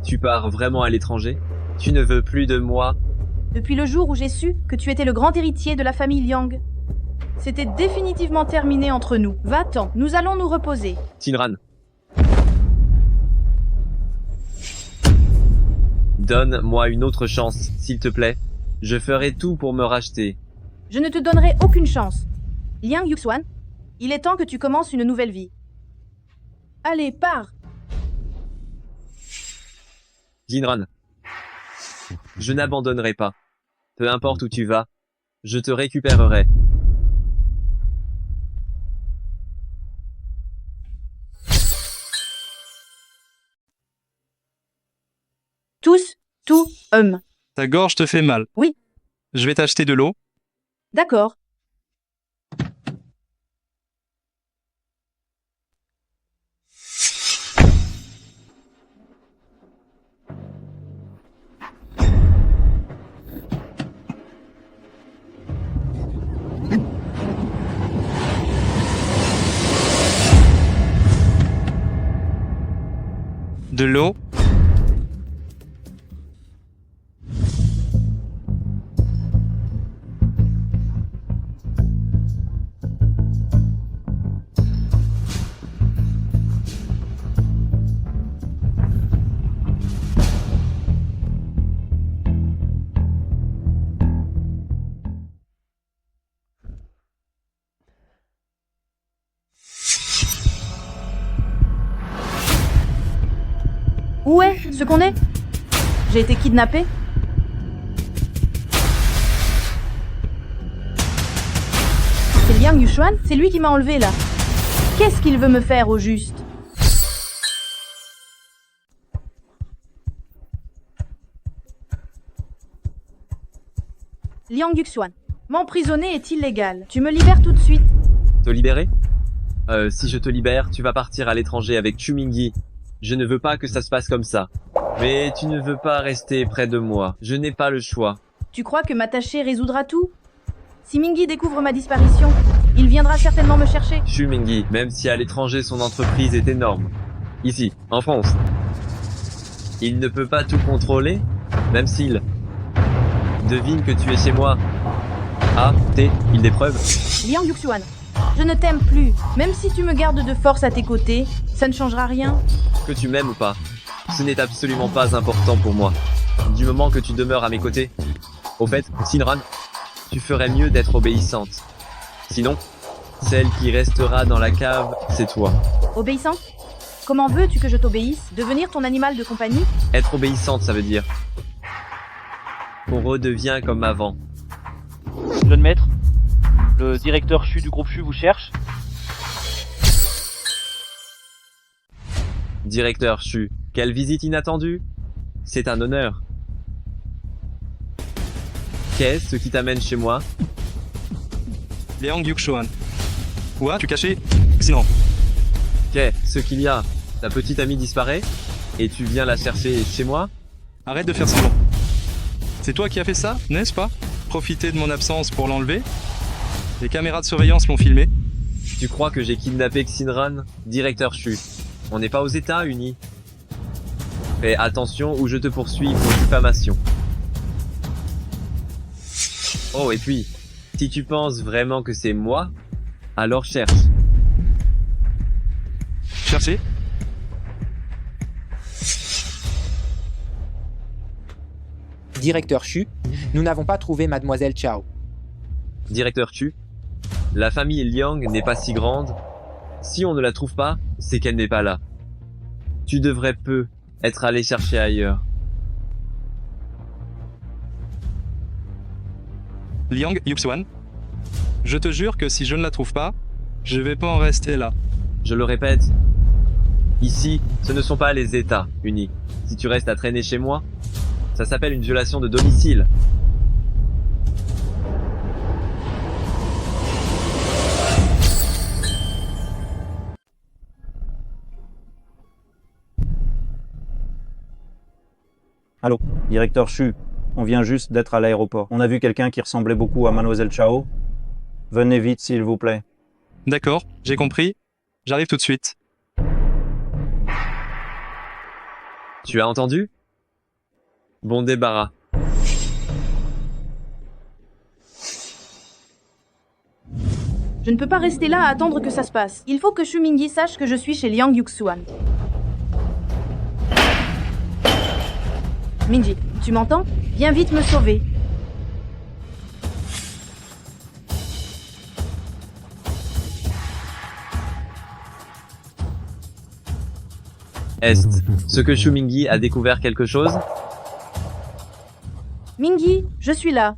tu pars vraiment à l'étranger? Tu ne veux plus de moi? Depuis le jour où j'ai su que tu étais le grand héritier de la famille Liang, c'était définitivement terminé entre nous. Va-t'en, nous allons nous reposer. Shinran. Donne-moi une autre chance, s'il te plaît. Je ferai tout pour me racheter. Je ne te donnerai aucune chance. Liang Yuxuan, il est temps que tu commences une nouvelle vie. Allez, pars. Shinran. Je n'abandonnerai pas. Peu importe où tu vas, je te récupérerai. Tout, Ta gorge te fait mal. Oui. Je vais t'acheter de l'eau. D'accord. De l'eau. Où est ce qu'on est? J'ai été kidnappée? C'est Liang Yuxuan? C'est lui qui m'a enlevé là. Qu'est-ce qu'il veut me faire au juste? Liang Yuxuan, m'emprisonner est illégal. Tu me libères tout de suite. Te libérer? Si je te libère, tu vas partir à l'étranger avec Shumingi. Je ne veux pas que ça se passe comme ça. Mais tu ne veux pas rester près de moi. Je n'ai pas le choix. Tu crois que m'attacher résoudra tout? Si Mingi découvre ma disparition, il viendra certainement me chercher. Shumingi, même si à l'étranger son entreprise est énorme. Ici, en France. Il ne peut pas tout contrôler, même s'il devine que tu es chez moi. Ah, il des preuves. Liang Yuxuan, je ne t'aime plus. Même si tu me gardes de force à tes côtés, ça ne changera rien. Que tu m'aimes ou pas, ce n'est absolument pas important pour moi. Du moment que tu demeures à mes côtés. Au fait, Shinran, tu ferais mieux d'être obéissante. Sinon, celle qui restera dans la cave, c'est toi. Obéissante? Comment veux-tu que je t'obéisse? Devenir ton animal de compagnie? Être obéissante, ça veut dire qu'on redevient comme avant. Jeune maître, le directeur CHU du groupe CHU vous cherche. Directeur CHU, quelle visite inattendue? C'est un honneur. Qu'est-ce qui t'amène chez moi? Liang Yuxuan. Où as-tu caché Xinran? Qu'est-ce qu'il y a? Ta petite amie disparaît? Et tu viens la chercher chez moi? Arrête de faire semblant. C'est toi qui as fait ça, n'est-ce pas? Profiter de mon absence pour l'enlever? Les caméras de surveillance l'ont filmé. Tu crois que j'ai kidnappé Xinran, directeur Shu? On n'est pas aux États-Unis. Fais attention ou je te poursuis pour diffamation. Oh, et puis, si tu penses vraiment que c'est moi, alors cherche. Cherchez? Directeur Shu, nous n'avons pas trouvé Mademoiselle Chao. Directeur Chu, la famille Liang n'est pas si grande. Si on ne la trouve pas, c'est qu'elle n'est pas là. Tu devrais peu être allé chercher ailleurs. Liang Yuxuan, je te jure que si je ne la trouve pas, je vais pas en rester là. Je le répète, ici, ce ne sont pas les États-Unis. Si tu restes à traîner chez moi, ça s'appelle une violation de domicile. Allô, directeur Shu, on vient juste d'être à l'aéroport. On a vu quelqu'un qui ressemblait beaucoup à Mademoiselle Chao. Venez vite, s'il vous plaît. D'accord, j'ai compris. J'arrive tout de suite. Tu as entendu? Bon débarras. Je ne peux pas rester là à attendre que ça se passe. Il faut que Shu Mingyi sache que je suis chez Liang Yuxuan. Mingyi, tu m'entends? Viens vite me sauver. Est ce que Shu Mingyi a découvert quelque chose? Mingyi, je suis là.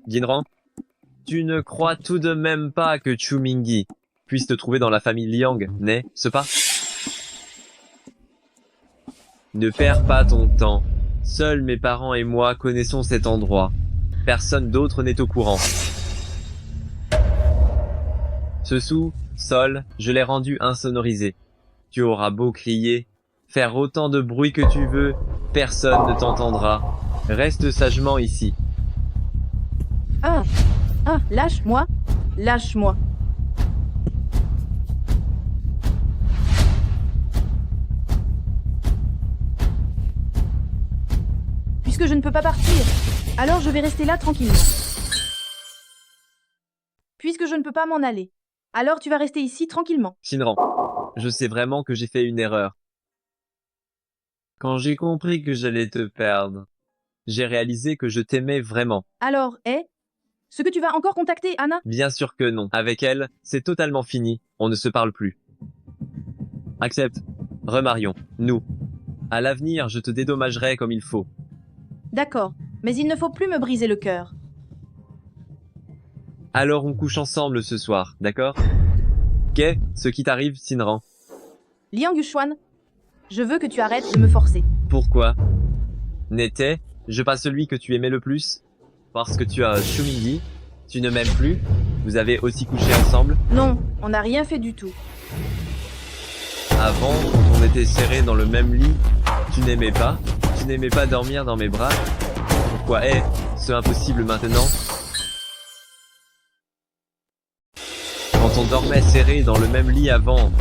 Jinran, tu ne crois tout de même pas que Shu Mingyi puisse te trouver dans la famille Liang, n'est-ce pas? Ne perds pas ton temps. Seuls mes parents et moi connaissons cet endroit. Personne d'autre n'est au courant. Ce sous-sol, je l'ai rendu insonorisé. Tu auras beau crier, faire autant de bruit que tu veux, personne ne t'entendra. Reste sagement ici. Lâche-moi. Lâche-moi. Puisque je ne peux pas partir, alors je vais rester là tranquillement. Puisque je ne peux pas m'en aller, alors tu vas rester ici tranquillement. Shinran, je sais vraiment que j'ai fait une erreur. Quand j'ai compris que j'allais te perdre, j'ai réalisé que je t'aimais vraiment. Alors, ce que tu vas encore contacter Anna? Bien sûr que non. Avec elle, c'est totalement fini. On ne se parle plus. Accepte. Remarions. Nous. À l'avenir, je te dédommagerai comme il faut. D'accord, mais il ne faut plus me briser le cœur. Alors on couche ensemble ce soir, d'accord? Qu'est-ce qui t'arrive, Shinran? Liang Yuxuan, je veux que tu arrêtes de me forcer. Pourquoi? N'étais-je pas celui que tu aimais le plus? Parce que tu as Shu Mingyi, tu ne m'aimes plus? Vous avez aussi couché ensemble? Non, on n'a rien fait du tout. Avant, quand on était serrés dans le même lit, tu n'aimais pas? Tu n'aimais pas dormir dans mes bras? Pourquoi est-ce impossible maintenant? Quand on dormait serrés dans le même lit avant,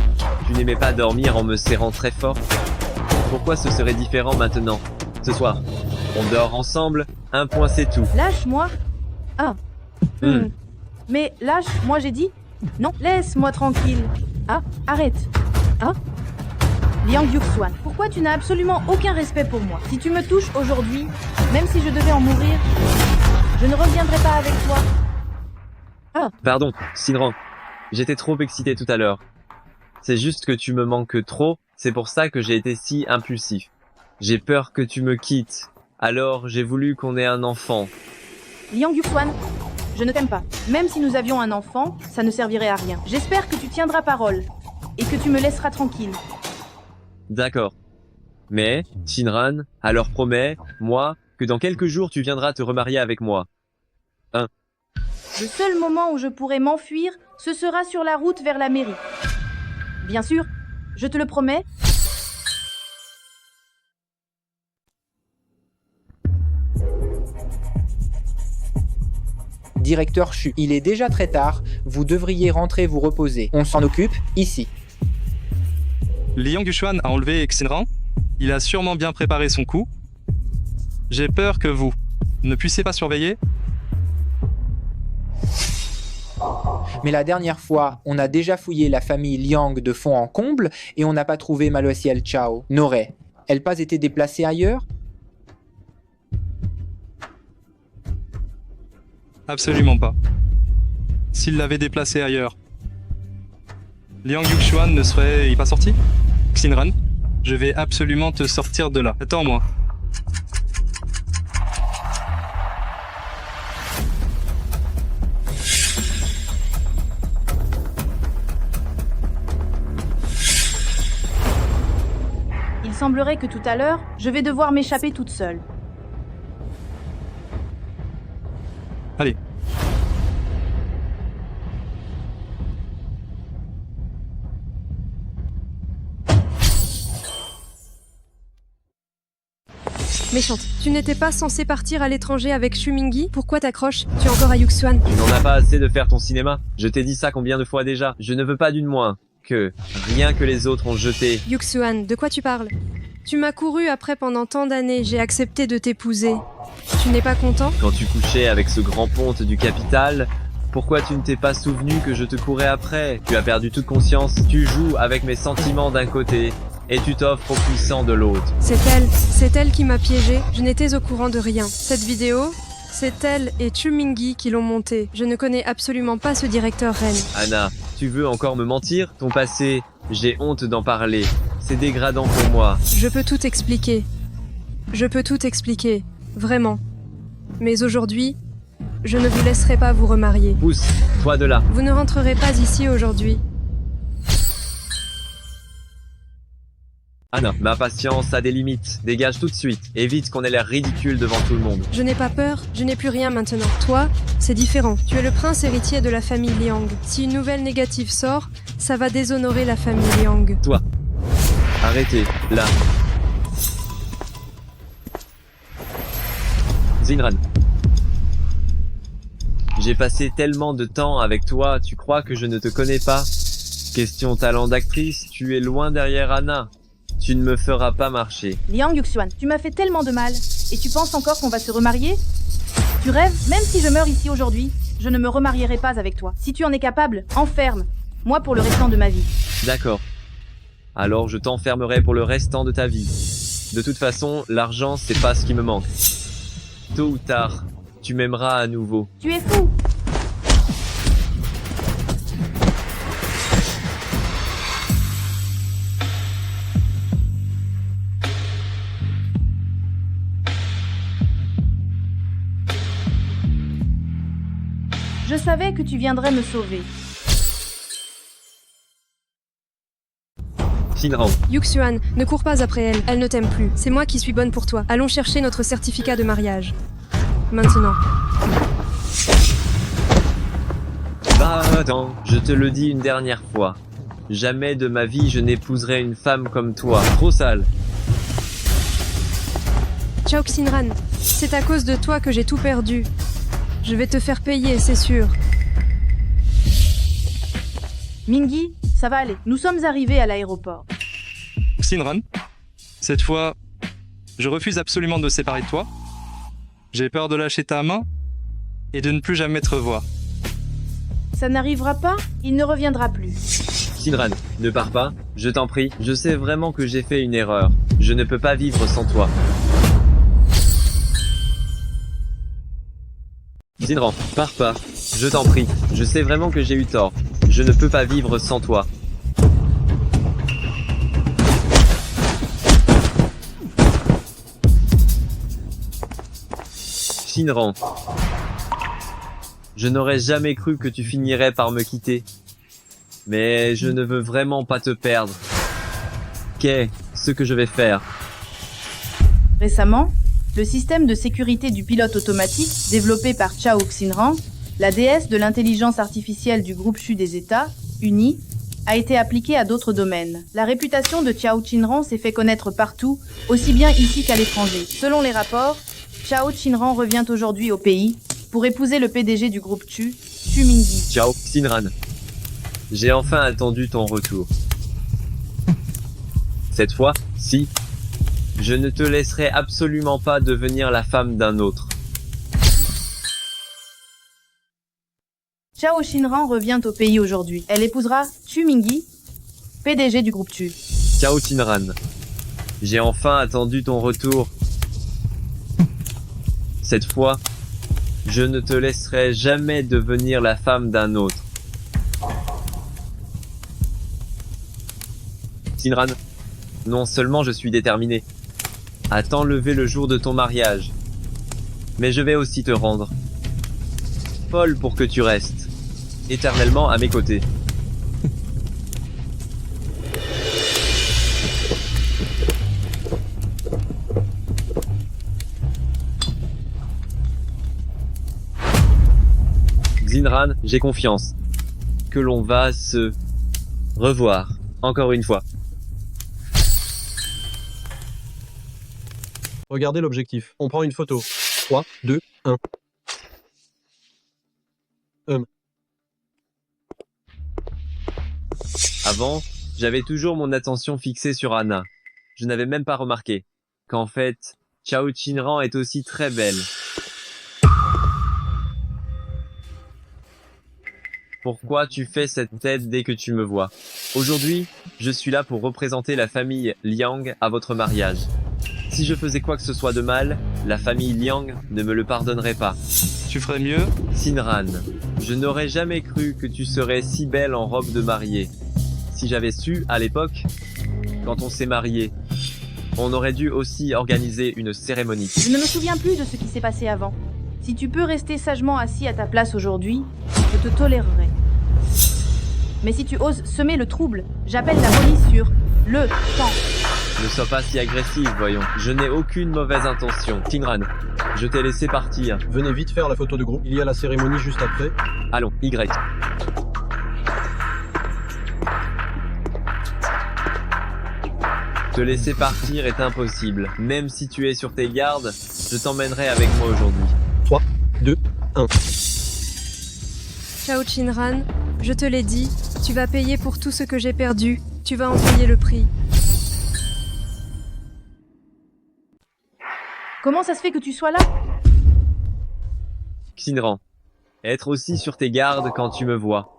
tu n'aimais pas dormir en me serrant très fort? Pourquoi ce serait différent maintenant? Ce soir, on dort ensemble, un point c'est tout. Lâche-moi. Mais lâche, moi j'ai dit. Non, laisse-moi tranquille. Arrête. Liang Yuxuan, pourquoi tu n'as absolument aucun respect pour moi? Si tu me touches aujourd'hui, même si je devais en mourir, je ne reviendrai pas avec toi. Pardon, Shinran. J'étais trop excité tout à l'heure. C'est juste que tu me manques trop, c'est pour ça que j'ai été si impulsif. J'ai peur que tu me quittes. Alors, j'ai voulu qu'on ait un enfant. Liang Yuxuan, je ne t'aime pas. Même si nous avions un enfant, ça ne servirait à rien. J'espère que tu tiendras parole et que tu me laisseras tranquille. D'accord. Mais, Shinran, alors promets, moi, que dans quelques jours tu viendras te remarier avec moi. Le seul moment où je pourrai m'enfuir, ce sera sur la route vers la mairie. Bien sûr, je te le promets. Directeur Chu, il est déjà très tard, vous devriez rentrer vous reposer. On s'en occupe ici. Liang Yuxuan a enlevé Xinran. Il a sûrement bien préparé son coup. J'ai peur que vous ne puissiez pas surveiller. Mais la dernière fois, on a déjà fouillé la famille Liang de fond en comble et on n'a pas trouvé Mademoiselle Chao. N'aurait-elle pas été déplacée ailleurs? Absolument pas. S'il l'avait déplacé ailleurs, Liang Yuxuan ne serait pas sorti? Xinran, je vais absolument te sortir de là. Attends-moi. Il semblerait que tout à l'heure, je vais devoir m'échapper toute seule. Allez. Méchante, tu n'étais pas censé partir à l'étranger avec Xu Mingyi? Pourquoi t'accroches? Tu es encore à Yuxuan. Tu n'en as pas assez de faire ton cinéma. Je t'ai dit ça combien de fois déjà. Je ne veux pas d'une moins que rien que les autres ont jeté. Yuxuan, de quoi tu parles? Tu m'as couru après pendant tant d'années, j'ai accepté de t'épouser. Tu n'es pas content? Quand tu couchais avec ce grand ponte du capital, pourquoi tu ne t'es pas souvenu que je te courais après? Tu as perdu toute conscience. Tu joues avec mes sentiments d'un côté et tu t'offres aux puissants de l'autre. C'est elle qui m'a piégée. Je n'étais au courant de rien. Cette vidéo, c'est elle et Xu Mingyi qui l'ont montée. Je ne connais absolument pas ce directeur Ren. Anna, tu veux encore me mentir? Ton passé, j'ai honte d'en parler. C'est dégradant pour moi. Je peux tout expliquer. Vraiment. Mais aujourd'hui, je ne vous laisserai pas vous remarier. Pousse, toi de là. Vous ne rentrerez pas ici aujourd'hui. Anna, ma patience a des limites. Dégage tout de suite. Évite qu'on ait l'air ridicule devant tout le monde. Je n'ai pas peur, je n'ai plus rien maintenant. Toi, c'est différent. Tu es le prince héritier de la famille Liang. Si une nouvelle négative sort, ça va déshonorer la famille Liang. Toi, arrêtez, là. Xinran. J'ai passé tellement de temps avec toi, tu crois que je ne te connais pas? Question talent d'actrice, tu es loin derrière Anna. Tu ne me feras pas marcher. Liang Yuxuan, tu m'as fait tellement de mal. Et tu penses encore qu'on va se remarier? Tu rêves? Même si je meurs ici aujourd'hui, je ne me remarierai pas avec toi. Si tu en es capable, enferme. Moi pour le restant de ma vie. D'accord. Alors je t'enfermerai pour le restant de ta vie. De toute façon, l'argent, c'est pas ce qui me manque. Tôt ou tard, tu m'aimeras à nouveau. Tu es fou! Je savais que tu viendrais me sauver. Xinran. Yuxuan, ne cours pas après elle. Elle ne t'aime plus. C'est moi qui suis bonne pour toi. Allons chercher notre certificat de mariage. Maintenant. Bah attends, je te le dis une dernière fois. Jamais de ma vie je n'épouserai une femme comme toi. Trop sale. Ciao Xinran. C'est à cause de toi que j'ai tout perdu. Je vais te faire payer, c'est sûr. Mingyi, ça va aller. Nous sommes arrivés à l'aéroport. Xinran, cette fois, je refuse absolument de me séparer de toi. J'ai peur de lâcher ta main et de ne plus jamais te revoir. Ça n'arrivera pas, il ne reviendra plus. Xinran, ne pars pas, je t'en prie. Je sais vraiment que j'ai fait une erreur. Je ne peux pas vivre sans toi. Xinran, pars pas. Je t'en prie. Je sais vraiment que j'ai eu tort. Je ne peux pas vivre sans toi. Xinran. Je n'aurais jamais cru que tu finirais par me quitter. Mais je ne veux vraiment pas te perdre. Qu'est-ce que je vais faire? Récemment, Le système de sécurité du pilote automatique, développé par Chao Xinran, la déesse de l'intelligence artificielle du groupe Shu des États Unis, a été appliqué à d'autres domaines. La réputation de Chao Xinran s'est fait connaître partout, aussi bien ici qu'à l'étranger. Selon les rapports, Chao Xinran revient aujourd'hui au pays pour épouser le PDG du groupe Chu Mingyi. Chao Xinran. J'ai enfin attendu ton retour. Cette fois, si, je ne te laisserai absolument pas devenir la femme d'un autre. Chao Xinran revient au pays aujourd'hui. Elle épousera Chu Mingyi, PDG du groupe Chu. Chao Xinran. J'ai enfin attendu ton retour. Cette fois, je ne te laisserai jamais devenir la femme d'un autre. Xinran, non seulement je suis déterminé à t'enlever le jour de ton mariage, mais je vais aussi te rendre folle pour que tu restes éternellement à mes côtés. Xinran, j'ai confiance que l'on va se revoir encore une fois. Regardez l'objectif. On prend une photo. 3, 2, 1. Avant, j'avais toujours mon attention fixée sur Anna. Je n'avais même pas remarqué qu'en fait, Chao Xinran est aussi très belle. Pourquoi tu fais cette tête dès que tu me vois? Aujourd'hui, je suis là pour représenter la famille Liang à votre mariage. Si je faisais quoi que ce soit de mal, la famille Liang ne me le pardonnerait pas. Tu ferais mieux? Xinran, je n'aurais jamais cru que tu serais si belle en robe de mariée. Si j'avais su, à l'époque, quand on s'est mariés, on aurait dû aussi organiser une cérémonie. Je ne me souviens plus de ce qui s'est passé avant. Si tu peux rester sagement assis à ta place aujourd'hui, je te tolérerai. Mais si tu oses semer le trouble, j'appelle la police sur le temps. Ne sois pas si agressive, voyons. Je n'ai aucune mauvaise intention. Xinran, je t'ai laissé partir. Venez vite faire la photo de groupe. Il y a la cérémonie juste après. Allons, Y. Te laisser partir est impossible. Même si tu es sur tes gardes, je t'emmènerai avec moi aujourd'hui. 3, 2, 1. Chao Xinran, je te l'ai dit, tu vas payer pour tout ce que j'ai perdu. Tu vas en payer le prix. Comment ça se fait que tu sois là? Xinran, être aussi sur tes gardes quand tu me vois,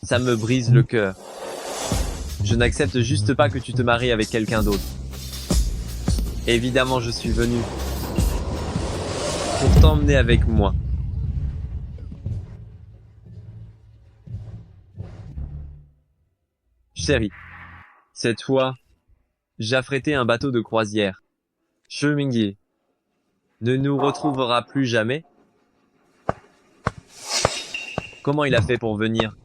ça me brise le cœur. Je n'accepte juste pas que tu te maries avec quelqu'un d'autre. Évidemment, je suis venu pour t'emmener avec moi. Chérie, cette fois, j'ai affrété un bateau de croisière. Chu Mingyi ne nous retrouvera plus jamais. Comment il a fait pour venir?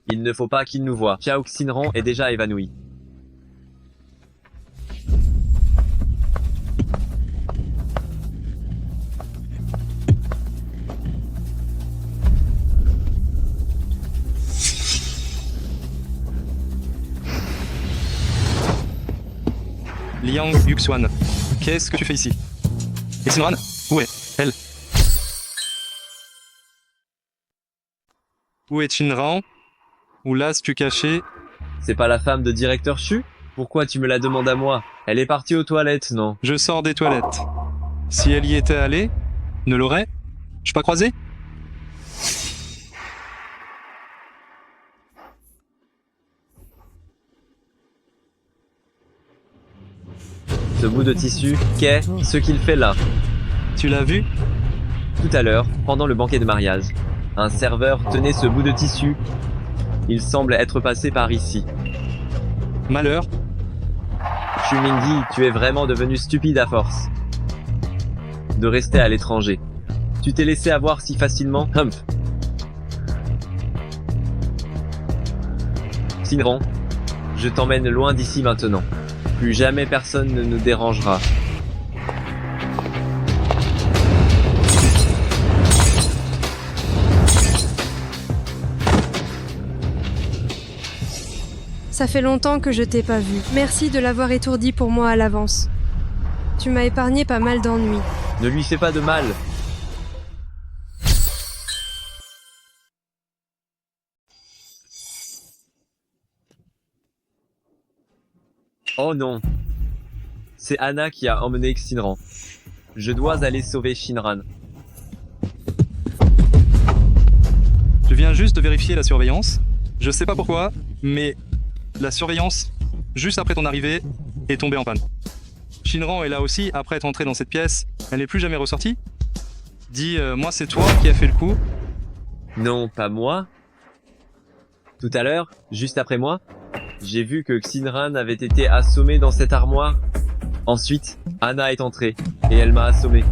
Il ne faut pas qu'il nous voie. Chao Xinran est déjà évanoui. Liang Yuxuan, qu'est-ce que tu fais ici? Et Xinran, où est elle? Où est Xinran? Où l'as-tu caché? C'est pas la femme de directeur Shu? Pourquoi tu me la demandes à moi? Elle est partie aux toilettes, non? Je sors des toilettes. Si elle y était allée, ne l'aurais-je pas croisée? Ce bout de tissu, qu'est-ce qu'il fait là? Tu l'as vu? Tout à l'heure, pendant le banquet de mariage, un serveur tenait ce bout de tissu. Il semble être passé par ici. Malheur. Chu Mingyi, tu es vraiment devenu stupide à force de rester à l'étranger. Tu t'es laissé avoir si facilement, Humph. Xinran, je t'emmène loin d'ici maintenant. Plus jamais personne ne nous dérangera. Ça fait longtemps que je t'ai pas vu. Merci de l'avoir étourdi pour moi à l'avance. Tu m'as épargné pas mal d'ennuis. Ne lui fais pas de mal. Oh non. C'est Anna qui a emmené Xinran. Je dois aller sauver Shinran. Je viens juste de vérifier la surveillance. Je sais pas pourquoi, mais la surveillance, juste après ton arrivée, est tombée en panne. Shinran est là aussi, après être entrée dans cette pièce. Elle n'est plus jamais ressortie. Dis, moi c'est toi qui as fait le coup. Non, pas moi. Tout à l'heure, juste après moi, j'ai vu que Xinran avait été assommé dans cette armoire. Ensuite, Anna est entrée, et elle m'a assommé.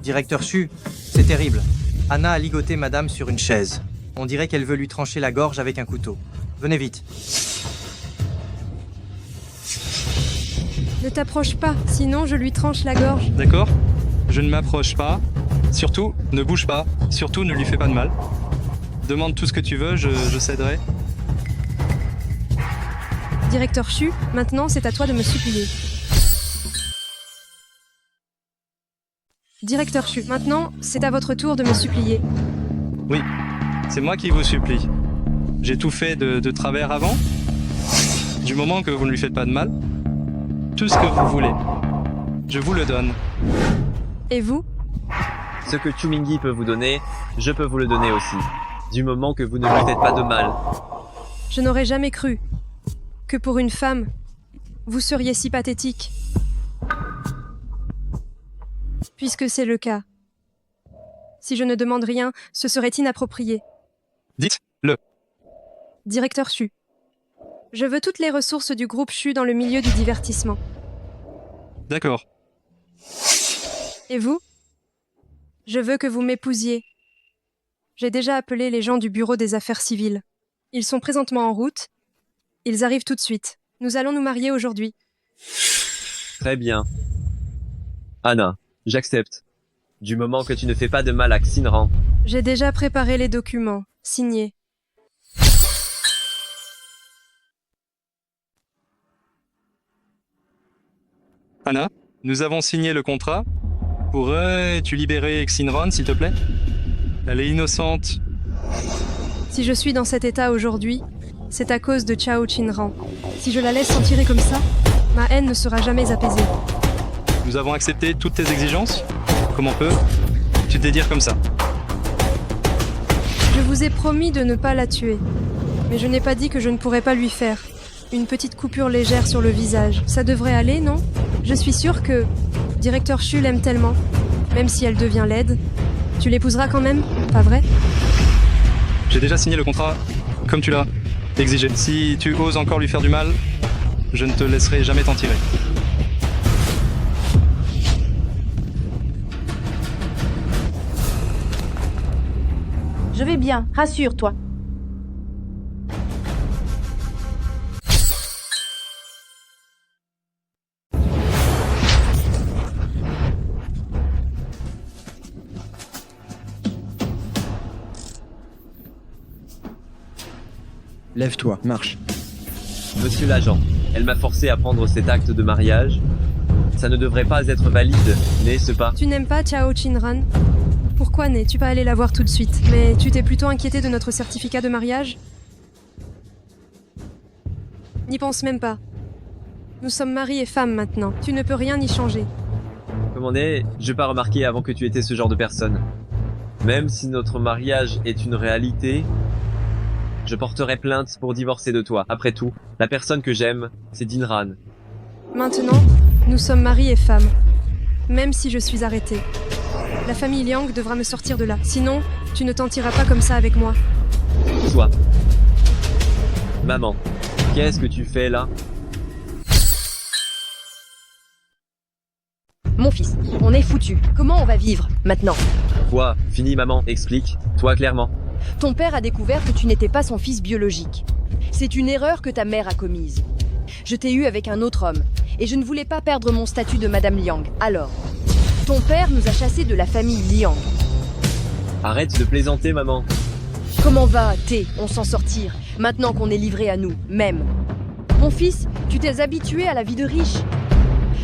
Directeur Chu, c'est terrible. Anna a ligoté madame sur une chaise. On dirait qu'elle veut lui trancher la gorge avec un couteau. Venez vite. Ne t'approche pas, sinon je lui tranche la gorge. D'accord? Je ne m'approche pas. Surtout, ne bouge pas. Surtout, ne lui fais pas de mal. Demande tout ce que tu veux, je céderai. Directeur Chu, maintenant c'est à toi de me supplier. Directeur Chu, maintenant c'est à votre tour de me supplier. Oui, c'est moi qui vous supplie. J'ai tout fait de travers avant. Du moment que vous ne lui faites pas de mal, tout ce que vous voulez, je vous le donne. Et vous? Ce que Chumingi peut vous donner, je peux vous le donner aussi. Du moment que vous ne lui faites pas de mal. Je n'aurais jamais cru que pour une femme, vous seriez si pathétique. Puisque c'est le cas. Si je ne demande rien, ce serait inapproprié. Dites-le. Directeur Chu. Je veux toutes les ressources du groupe Chu dans le milieu du divertissement. D'accord. Et vous? Je veux que vous m'épousiez. J'ai déjà appelé les gens du bureau des affaires civiles. Ils sont présentement en route. Ils arrivent tout de suite. Nous allons nous marier aujourd'hui. Très bien. Anna, j'accepte. Du moment que tu ne fais pas de mal à Xinran. J'ai déjà préparé les documents. Signés. Anna, nous avons signé le contrat. Pourrais-tu libérer Xinran, s'il te plaît? Elle est innocente. Si je suis dans cet état aujourd'hui, c'est à cause de Chao Chinran. Si je la laisse s'en tirer comme ça, ma haine ne sera jamais apaisée. Nous avons accepté toutes tes exigences. Comment peux-tu te dire comme ça? Je vous ai promis de ne pas la tuer. Mais je n'ai pas dit que je ne pourrais pas lui faire. Une petite coupure légère sur le visage. Ça devrait aller, non? Je suis sûre que... Directeur Chu l'aime tellement. Même si elle devient laide. Tu l'épouseras quand même, pas vrai? J'ai déjà signé le contrat, comme tu l'as exigé. Si tu oses encore lui faire du mal, je ne te laisserai jamais t'en tirer. Je vais bien, rassure-toi. Lève-toi, marche. Monsieur l'agent, elle m'a forcé à prendre cet acte de mariage. Ça ne devrait pas être valide, n'est-ce pas? Tu n'aimes pas Chao Chinran? Pourquoi n'es-tu pas allé la voir tout de suite? Mais tu t'es plutôt inquiété de notre certificat de mariage? N'y pense même pas. Nous sommes mari et femme maintenant. Tu ne peux rien y changer. Commandé, je n'ai pas remarqué avant que tu étais ce genre de personne. Même si notre mariage est une réalité, je porterai plainte pour divorcer de toi. Après tout, la personne que j'aime, c'est Dinran. Maintenant, nous sommes mari et femme. Même si je suis arrêtée. La famille Liang devra me sortir de là. Sinon, tu ne t'en tireras pas comme ça avec moi. Toi. Maman, qu'est-ce que tu fais là? Mon fils, on est foutu. Comment on va vivre, maintenant? Quoi? Fini maman, explique. Toi clairement. Ton père a découvert que tu n'étais pas son fils biologique. C'est une erreur que ta mère a commise. Je t'ai eu avec un autre homme, et je ne voulais pas perdre mon statut de Madame Liang. Alors, Ton père nous a chassés de la famille Liang. Arrête de plaisanter, maman. Comment va, Thé, on s'en sortir, maintenant qu'on est livré à nous, même? Mon fils, tu t'es habitué à la vie de riche.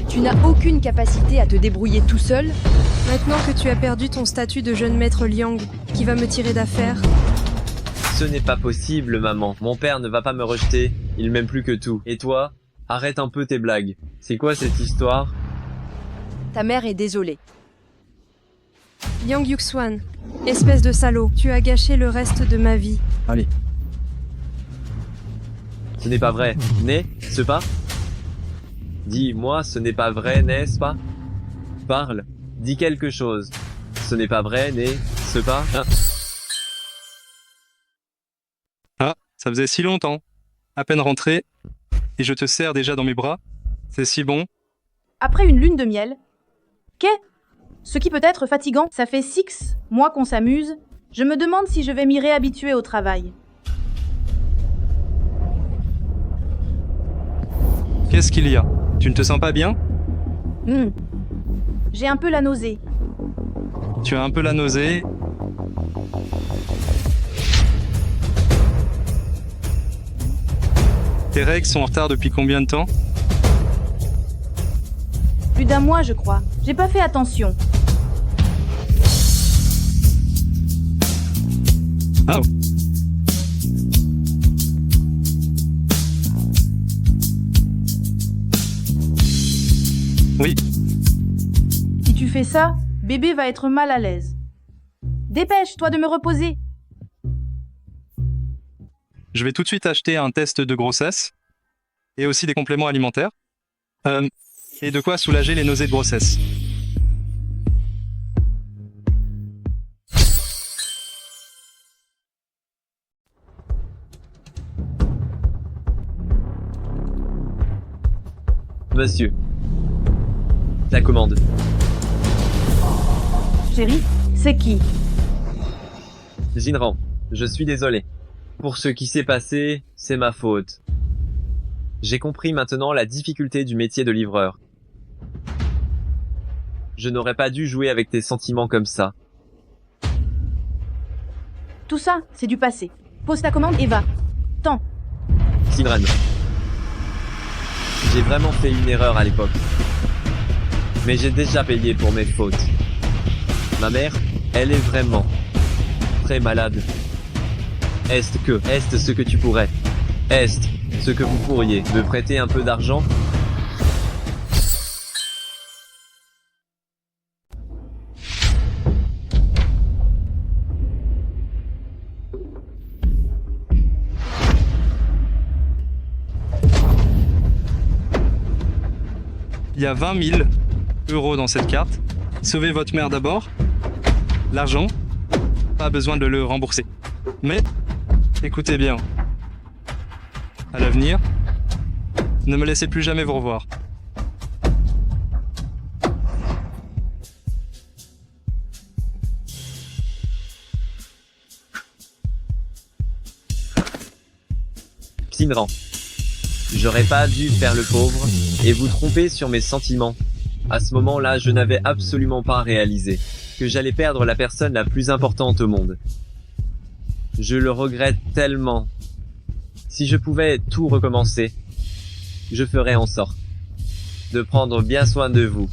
Tu n'as aucune capacité à te débrouiller tout seul. Maintenant que tu as perdu ton statut de jeune maître Liang, qui va me tirer d'affaire? Ce n'est pas possible, maman. Mon père ne va pas me rejeter. Il m'aime plus que tout. Et toi? Arrête un peu tes blagues. C'est quoi cette histoire? Ta mère est désolée. Liang Yuxuan, espèce de salaud, tu as gâché le reste de ma vie. Allez. Ce n'est pas vrai, n'est-ce pas? Dis-moi, ce n'est pas vrai, n'est-ce pas? Parle, dis quelque chose. Ce n'est pas vrai, n'est-ce pas? Hein? Ah, ça faisait si longtemps. À peine rentré, et je te serre déjà dans mes bras. C'est si bon. Après une lune de miel. Ce qui peut être fatigant, ça fait 6 mois qu'on s'amuse. Je me demande si je vais m'y réhabituer au travail. Qu'est-ce qu'il y a? Tu ne te sens pas bien? J'ai un peu la nausée. Tu as un peu la nausée. Tes règles sont en retard depuis combien de temps? Plus d'1 mois, je crois. J'ai pas fait attention. Ah. Oui. Si tu fais ça, bébé va être mal à l'aise. Dépêche-toi de me reposer. Je vais tout de suite acheter un test de grossesse et aussi des compléments alimentaires. Et de quoi soulager les nausées de grossesse. Monsieur. La commande. Chérie, c'est qui? Jinran, je suis désolé. Pour ce qui s'est passé, c'est ma faute. J'ai compris maintenant la difficulté du métier de livreur. Je n'aurais pas dû jouer avec tes sentiments comme ça. Tout ça, c'est du passé. Pose ta commande et va. Tant. Sinran. J'ai vraiment fait une erreur à l'époque. Mais j'ai déjà payé pour mes fautes. Ma mère, elle est vraiment très malade. Est-ce ce que tu pourrais? Est ce que vous pourriez me prêter un peu d'argent? Il y a 20 000 € dans cette carte. Sauvez votre mère d'abord. L'argent, pas besoin de le rembourser. Mais, écoutez bien. À l'avenir, ne me laissez plus jamais vous revoir. Sinran. J'aurais pas dû faire le pauvre et vous tromper sur mes sentiments. À ce moment-là, je n'avais absolument pas réalisé que j'allais perdre la personne la plus importante au monde. Je le regrette tellement. Si je pouvais tout recommencer, je ferais en sorte de prendre bien soin de vous.